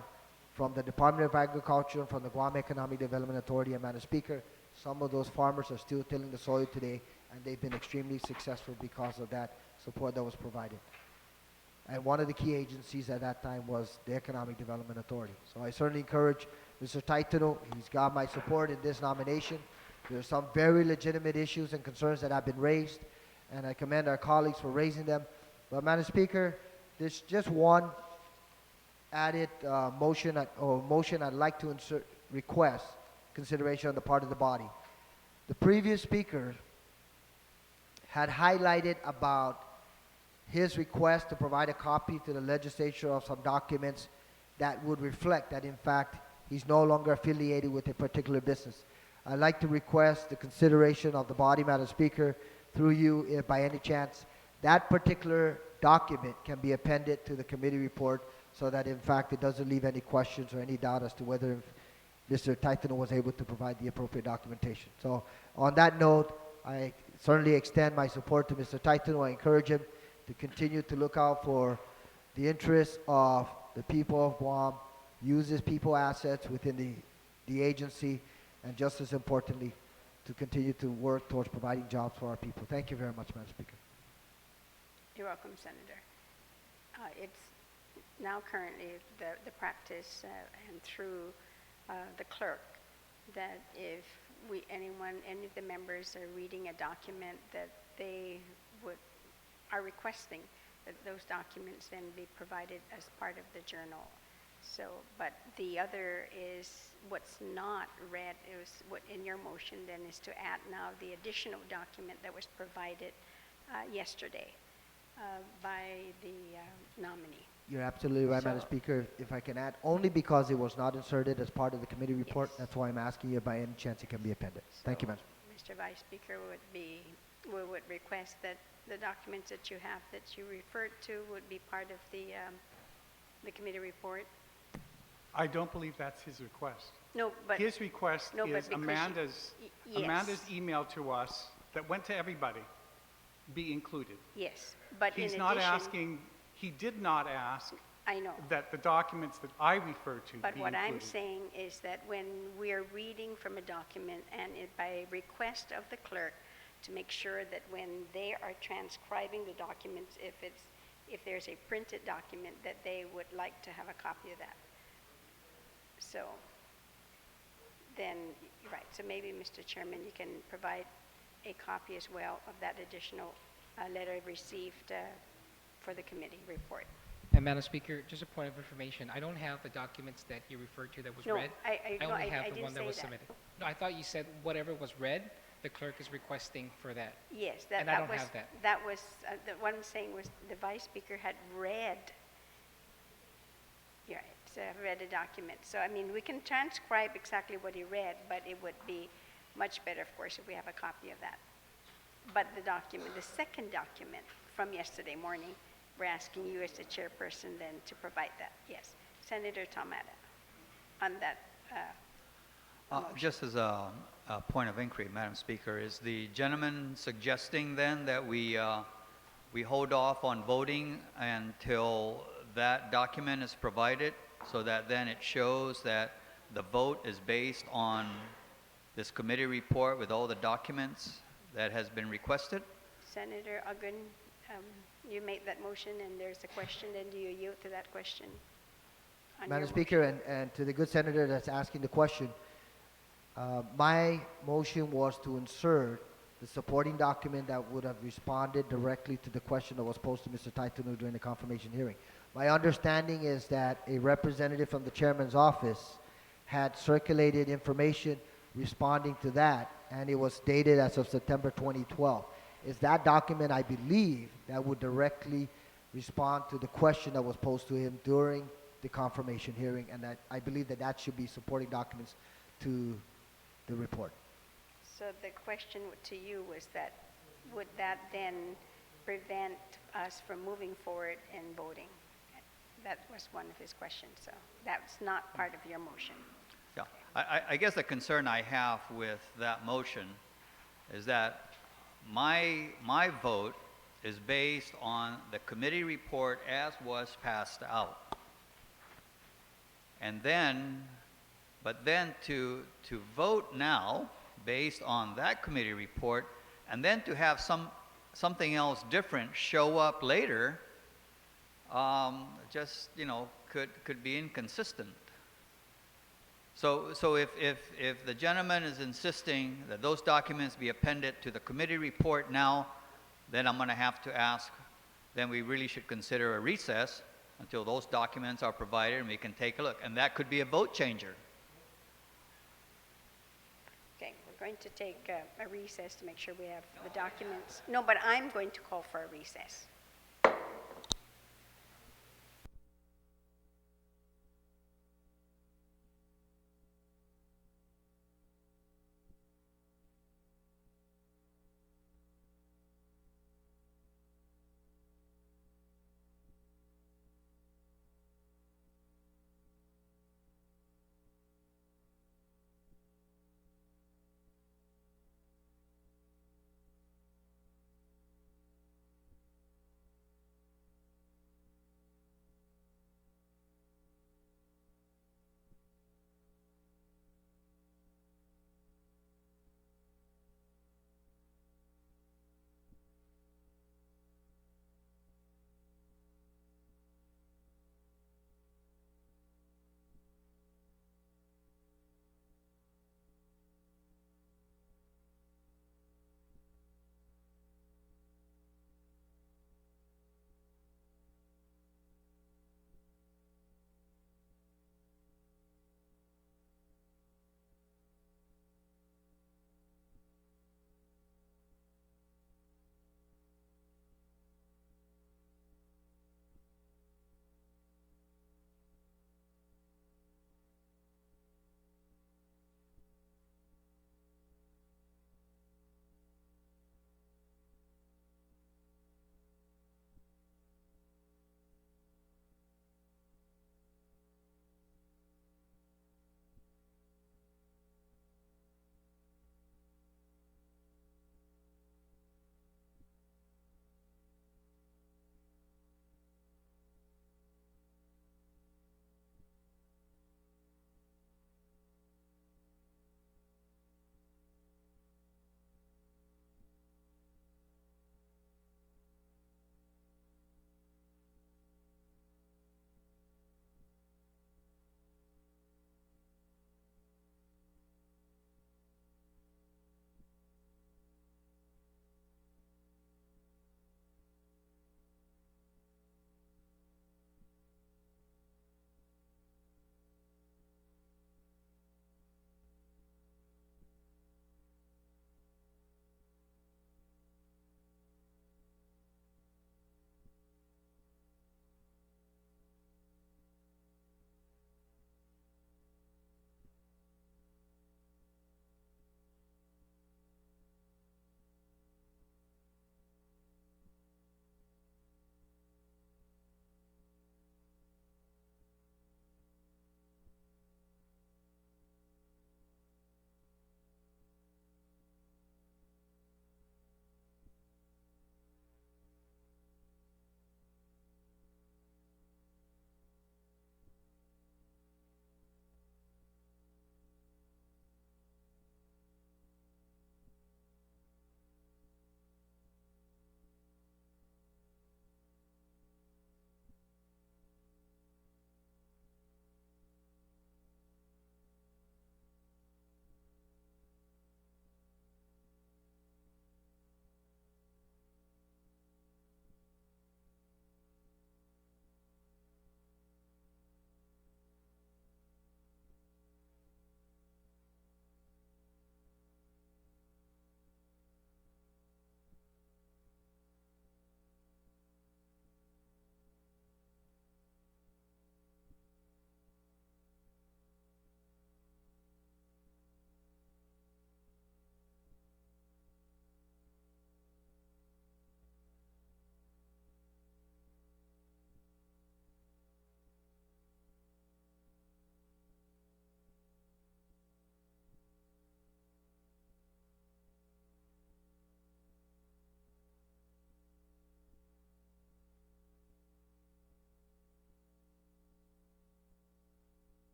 from the Department of Agriculture and from the Guam Economic Development Authority. And Madam Speaker, some of those farmers are still tilling the soil today, and they've been extremely successful because of that support that was provided. And one of the key agencies at that time was the Economic Development Authority. So I certainly encourage Mr. Taitano. He's got my support in this nomination. There are some very legitimate issues and concerns that have been raised, and I commend our colleagues for raising them. But Madam Speaker, there's just one added motion I'd like to request consideration on the part of the body. The previous speaker had highlighted about his request to provide a copy to the legislature of some documents that would reflect that in fact he's no longer affiliated with a particular business. I'd like to request the consideration of the body, Madam Speaker, through you, if by any chance that particular document can be appended to the committee report so that in fact it doesn't leave any questions or any doubt as to whether Mr. Taitano was able to provide the appropriate documentation. So on that note, I certainly extend my support to Mr. Taitano. I encourage him to continue to look out for the interests of the people of Guam, use his people assets within the agency, and just as importantly, to continue to work towards providing jobs for our people. Thank you very much, Madam Speaker. You're welcome, Senator. It's now currently the practice and through the clerk that if any of the members are reading a document that they are requesting that those documents then be provided as part of the journal. So, but the other is what's not read is what in your motion then is to add now the additional document that was provided yesterday by the nominee. You're absolutely right, Madam So- Speaker. If I can add, only because it was not inserted as part of the committee report, Yes. that's why I'm asking you by any chance it can be appended. Thank you, So, Madam. Mr. Vice Speaker, we would request that the documents that you have that you referred to would be part of the committee report. I don't believe that's his request. No, but, His request no, but is because yes. Amanda's email to us that went to everybody be included. Yes, but in He's addition. not asking, he did not ask I know. that the documents that I refer to But be what I'm included. saying is that when we're reading from a document and by request of the clerk to make sure that when they are transcribing the documents, if there's a printed document, that they would like to have a copy of that. So then, right, so maybe, Mr. Chairman, you can provide a copy as well of that additional letter received for the committee report. And Madam Speaker, just a point of information, I don't have the documents that you referred to that was No, read. no, only have I the didn't one that say was that. submitted. No, I thought you said whatever was read, the clerk is requesting for that. Yes, And I don't have that. That was, what I'm saying was the Vice Speaker had read, yeah, it's read a document. So, I mean, we can transcribe exactly what he read, but it would be much better, of course, if we have a copy of that. But the document, the second document from yesterday morning, we're asking you as the chairperson then to provide that. Yes, Senator Tomata, on that. Just as a point of inquiry, Madam Speaker, is the gentleman suggesting then that we hold off on voting until that document is provided, so that then it shows that the vote is based on this committee report with all the documents that has been requested? Senator Uggan, you made that motion and there's a question, then do you yield to that question? On Madam your Speaker, motion? and to the good senator that's asking the question, my motion was to insert the supporting document that would have responded directly to the question that was posed to Mr. Taitunu during the confirmation hearing. My understanding is that a representative from the chairman's office had circulated information responding to that, and it was dated as of September 2012. Is that document, I believe, that would directly respond to the question that was posed to him during the confirmation hearing, and that I believe that that should be supporting documents to the report. So the question to you was that, would that then prevent us from moving forward and voting? That was one of his questions, so that's not part of your motion. Yeah, I guess the concern I have with that motion is that my vote is based on the committee report as was passed out. And then, but then to vote now based on that committee report, and then to have something else different show up later, just, you know, could be inconsistent. So if the gentleman is insisting that those documents be appended to the committee report now, then I'm going to have to ask, then we really should consider a recess until those documents are provided and we can take a look. And that could be a vote changer. Okay, we're going to take a recess to make sure we have the documents. No, but I'm going to call for a recess.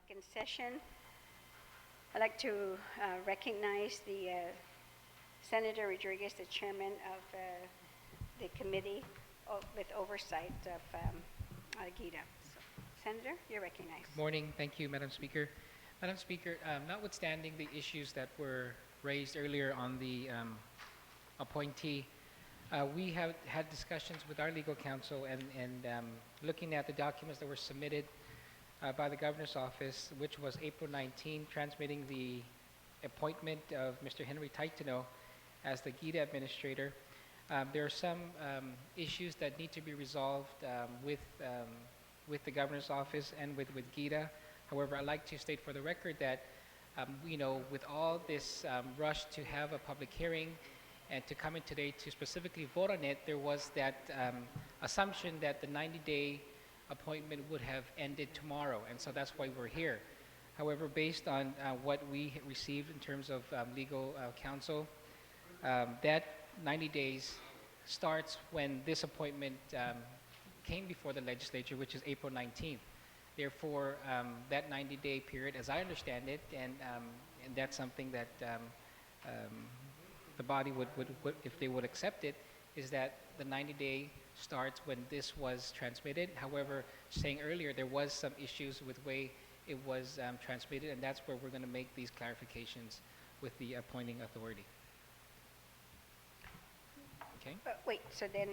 second session. I'd like to recognize the Senator Rodriguez, the chairman of the committee with oversight of GITA. So, Senator, you're recognized. Morning. Thank you, Madam Speaker. Madam Speaker, notwithstanding the issues that were raised earlier on the appointee, we have had discussions with our legal counsel and looking at the documents that were submitted by the governor's office, which was April 19, transmitting the appointment of Mr. Henry Taitano as the GITA administrator. There are some issues that need to be resolved with the governor's office and with GITA. However, I'd like to state for the record that with all this rush to have a public hearing and to come in today to specifically vote on it, there was that assumption that the 90-day appointment would have ended tomorrow, and so that's why we're here. However, based on what we received in terms of legal counsel, that 90 days starts when this appointment came before the legislature, which is April 19th. Therefore, that 90-day period, as I understand it, and that's something that the body would, if they would accept it, is that the 90-day starts when this was transmitted. However, saying earlier, there was some issues with the way it was transmitted, and that's where we're going to make these clarifications with the appointing authority. Okay. Wait, so then,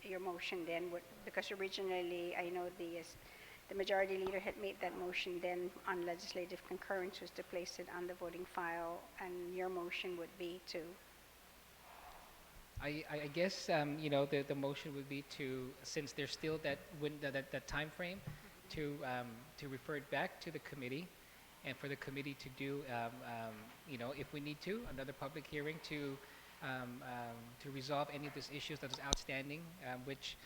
your motion then would, because originally I know the majority leader had made that motion then on legislative concurrence was to place it on the voting file, and your motion would be to. I guess the motion would be to, since there's still that time frame, to refer it back to the committee, and for the committee to do if we need to another public hearing to resolve any of these issues that is outstanding, which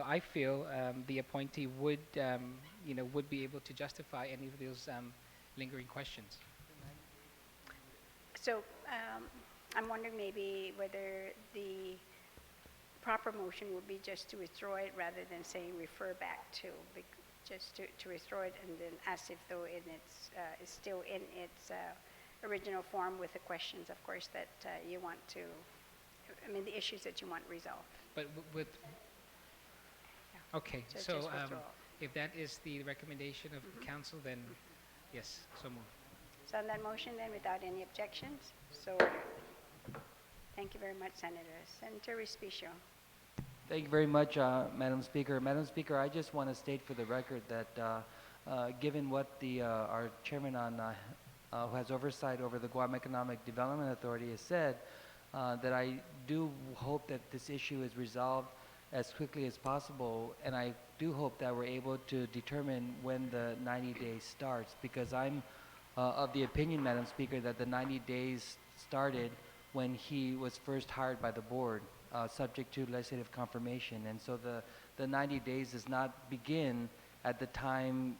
I feel the appointee would be able to justify any of those lingering questions. So I'm wondering maybe whether the proper motion would be just to withdraw it rather than saying refer back to, just to withdraw it and then as if though it's still in its original form with the questions, of course, that you want to, the issues that you want resolved. But with, okay, So so just withdrawal. if that is the recommendation of council, then yes, so move. So on that motion then, without any objections, so thank you very much, Senator. Senator Respicio. Thank you very much, Madam Speaker. Madam Speaker, I just want to state for the record that given what our chairman who has oversight over the Guam Economic Development Authority has said, that I do hope that this issue is resolved as quickly as possible, and I do hope that we're able to determine when the 90 days starts, because I'm of the opinion, Madam Speaker, that the 90 days started when he was first hired by the board, subject to legislative confirmation, and so the 90 days does not begin at the time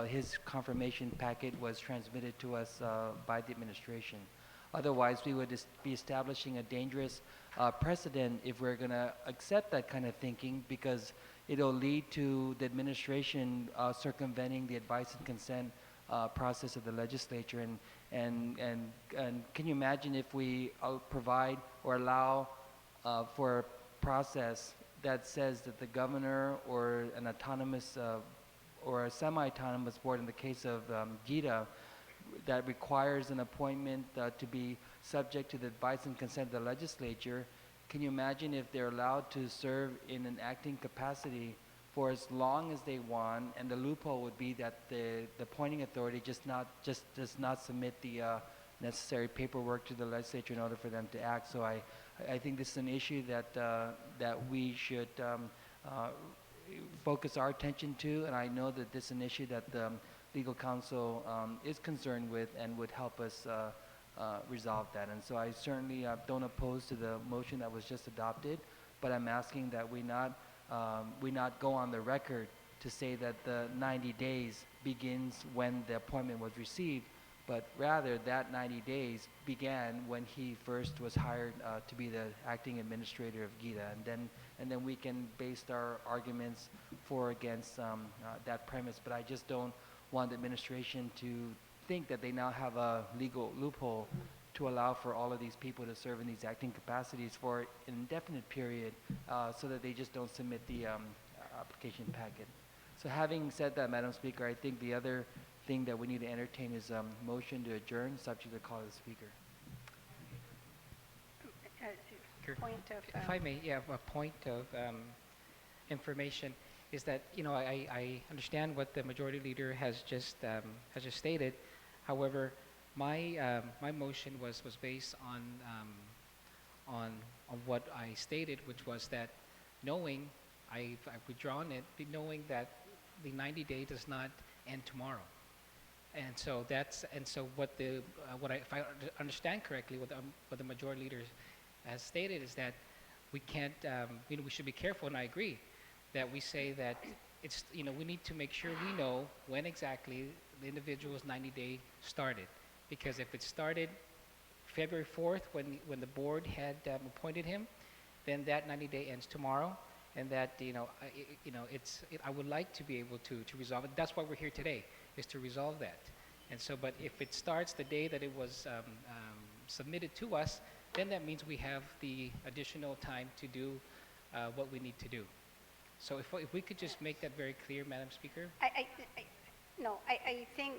his confirmation packet was transmitted to us by the administration. Otherwise, we would be establishing a dangerous precedent if we're going to accept that kind of thinking, because it'll lead to the administration circumventing the advice and consent process of the legislature. And can you imagine if we provide or allow for a process that says that the governor or an autonomous or a semi-autonomous board, in the case of GITA, that requires an appointment to be subject to the advice and consent of the legislature? Can you imagine if they're allowed to serve in an acting capacity for as long as they want, and the loophole would be that the appointing authority just does not submit the necessary paperwork to the legislature in order for them to act? So I think this is an issue that we should focus our attention to, and I know that this is an issue that the legal counsel is concerned with and would help us resolve that. And so I certainly don't oppose to the motion that was just adopted, but I'm asking that we not go on the record to say that the 90 days begins when the appointment was received, but rather that 90 days began when he first was hired to be the acting administrator of GITA, and then we can base our arguments for or against that premise. But I just don't want the administration to think that they now have a legal loophole to allow for all of these people to serve in these acting capacities for an indefinite period, so that they just don't submit the application packet. So having said that, Madam Speaker, I think the other thing that we need to entertain is motion to adjourn, subject to call of the Speaker. Point of, If I may, yeah, a point of information is that, you know, I understand what the majority leader has just stated. However, my motion was based on what I stated, which was that knowing I've withdrawn it, knowing that the 90-day does not end tomorrow. And so what if I understand correctly, what the majority leader has stated is that we can't, you know, we should be careful, and I agree, that we say that it's, you know, we need to make sure we know when exactly the individual's 90-day started. Because if it started February 4th when the board had appointed him, then that 90-day ends tomorrow, and that, you know, I would like to be able to resolve it. That's why we're here today, is to resolve that. And so, but if it starts the day that it was submitted to us, then that means we have the additional time to do what we need to do. So if we could just make that very clear, Madam Speaker. I think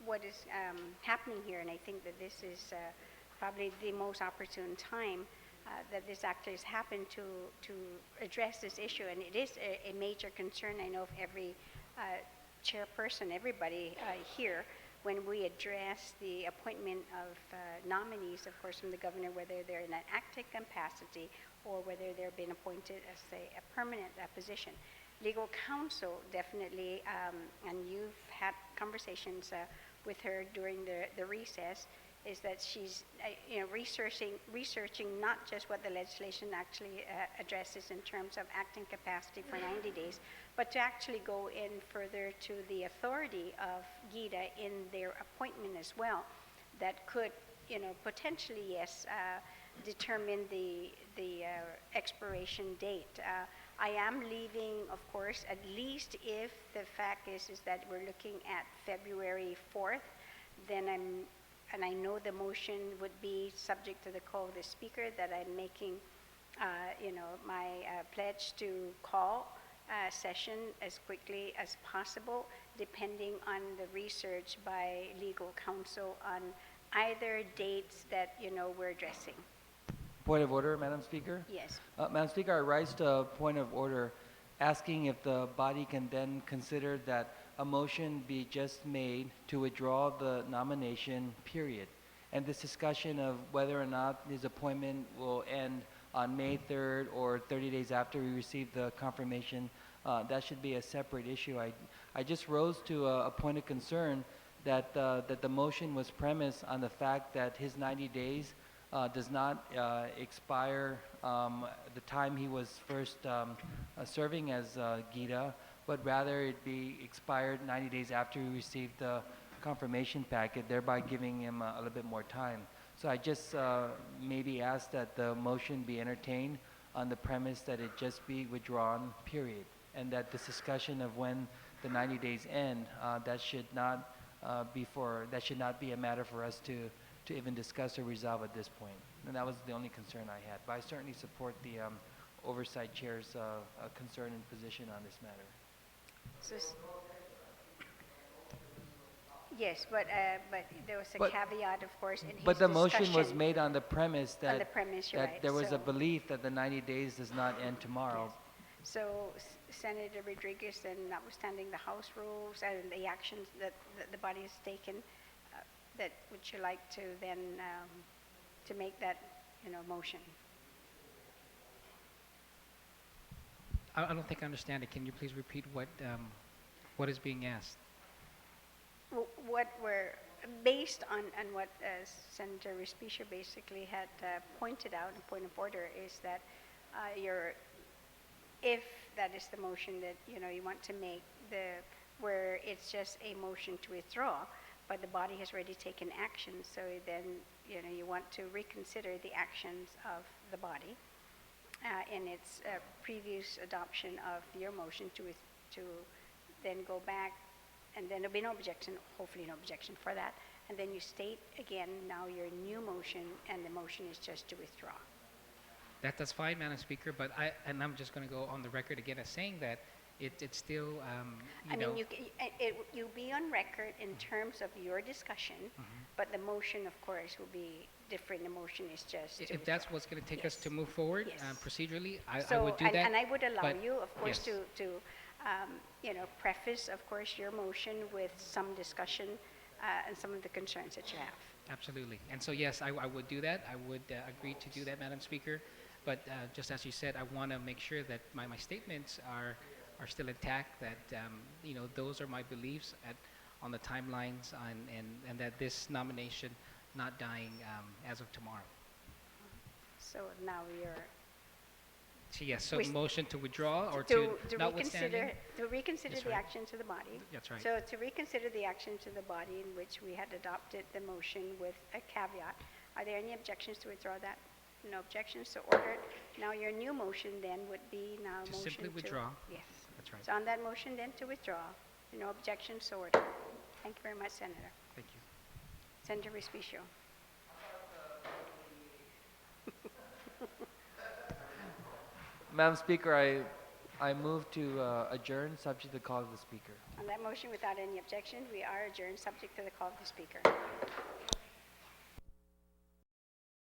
what is happening here, and I think that this is probably the most opportune time that this actually has happened to address this issue, and it is a major concern, I know, of every chairperson, everybody here, when we address the appointment of nominees, of course, from the governor, whether they're in an active capacity or whether they're being appointed as a permanent position. Legal counsel definitely, and you've had conversations with her during the recess, is that she's you know, researching not just what the legislation actually addresses in terms of acting capacity for 90 days, but to actually go in further to the authority of GITA in their appointment as well, that could, you know, potentially, yes, determine the expiration date. I am leaving, of course, at least if the fact is that we're looking at February 4th, then and I know the motion would be subject to the call of the Speaker, that I'm making, you know, my pledge to call session as quickly as possible, depending on the research by legal counsel on either dates that, you know, we're addressing. Point of order, Madam Speaker? Yes. Madam Speaker, I rise to a point of order asking if the body can then consider that a motion be just made to withdraw the nomination, period. And this discussion of whether or not his appointment will end on May 3rd or 30 days after we receive the confirmation, that should be a separate issue. I just rose to a point of concern that the motion was premised on the fact that his 90 days does not expire the time he was first serving as GITA, but rather it be expired 90 days after he received the confirmation packet, thereby giving him a little bit more time. So I just maybe ask that the motion be entertained on the premise that it just be withdrawn, period, and that this discussion of when the 90 days end, that should not be a matter for us to even discuss or resolve at this point. And that was the only concern I had. But I certainly support the Oversight Chair's concern and position on this matter. Yes, but there was a caveat, of course, in his But the motion was discussion. made on the premise that, On the premise, you're that right. there was a So- belief that the 90 days does not end tomorrow. Yes. So Senator Rodriguez, and notwithstanding the House rules and the actions that the body has taken, that would you like to then to make that, you know, motion? I don't think I understand it. Can you please repeat what is being asked? What we're based on what Senator Respicia basically had pointed out, a point of order, is that if that is the motion that, you know, you want to make, where it's just a motion to withdraw, but the body has already taken action, so then, you want to reconsider the actions of the body in its previous adoption of your motion to then go back, and then there'll be no objection, hopefully no objection for that, and then you state again now your new motion, and the motion is just to withdraw. That's fine, Madam Speaker, but I'm just going to go on the record again as saying that it's still, I mean, you'll be on record in terms of your discussion, but the motion, of course, will be different. The motion is just to if that's what's going to take us to Yes. move forward Yes. Procedurally, I So, would do and, that. and I would allow but you, of course, yes. to preface, of course, your motion with some discussion and some of the concerns that you have. Absolutely. And so, yes, I would do that. I would agree to do that, Madam Speaker. But just as you said, I want to make sure that my statements are still intact, that, those are my beliefs on the timelines and that this nomination not dying as of tomorrow. So now you're So, yes, so Wis- motion to withdraw or to notwithstanding? reconsider That's the right. action to the body. That's right. So to reconsider the action to the body in which we had adopted the motion with a caveat. Are there any objections to withdraw that? No objections, so ordered. Now your new motion then would be now To motion to... simply withdraw. Yes. That's right. So on that motion then to withdraw, no objections, so ordered. Thank you very much, Senator. Thank you. Senator Respicio. Madam Speaker, I move to adjourn, subject to the call of the Speaker. On that motion, without any objection, we are adjourned, subject to the call of the Speaker.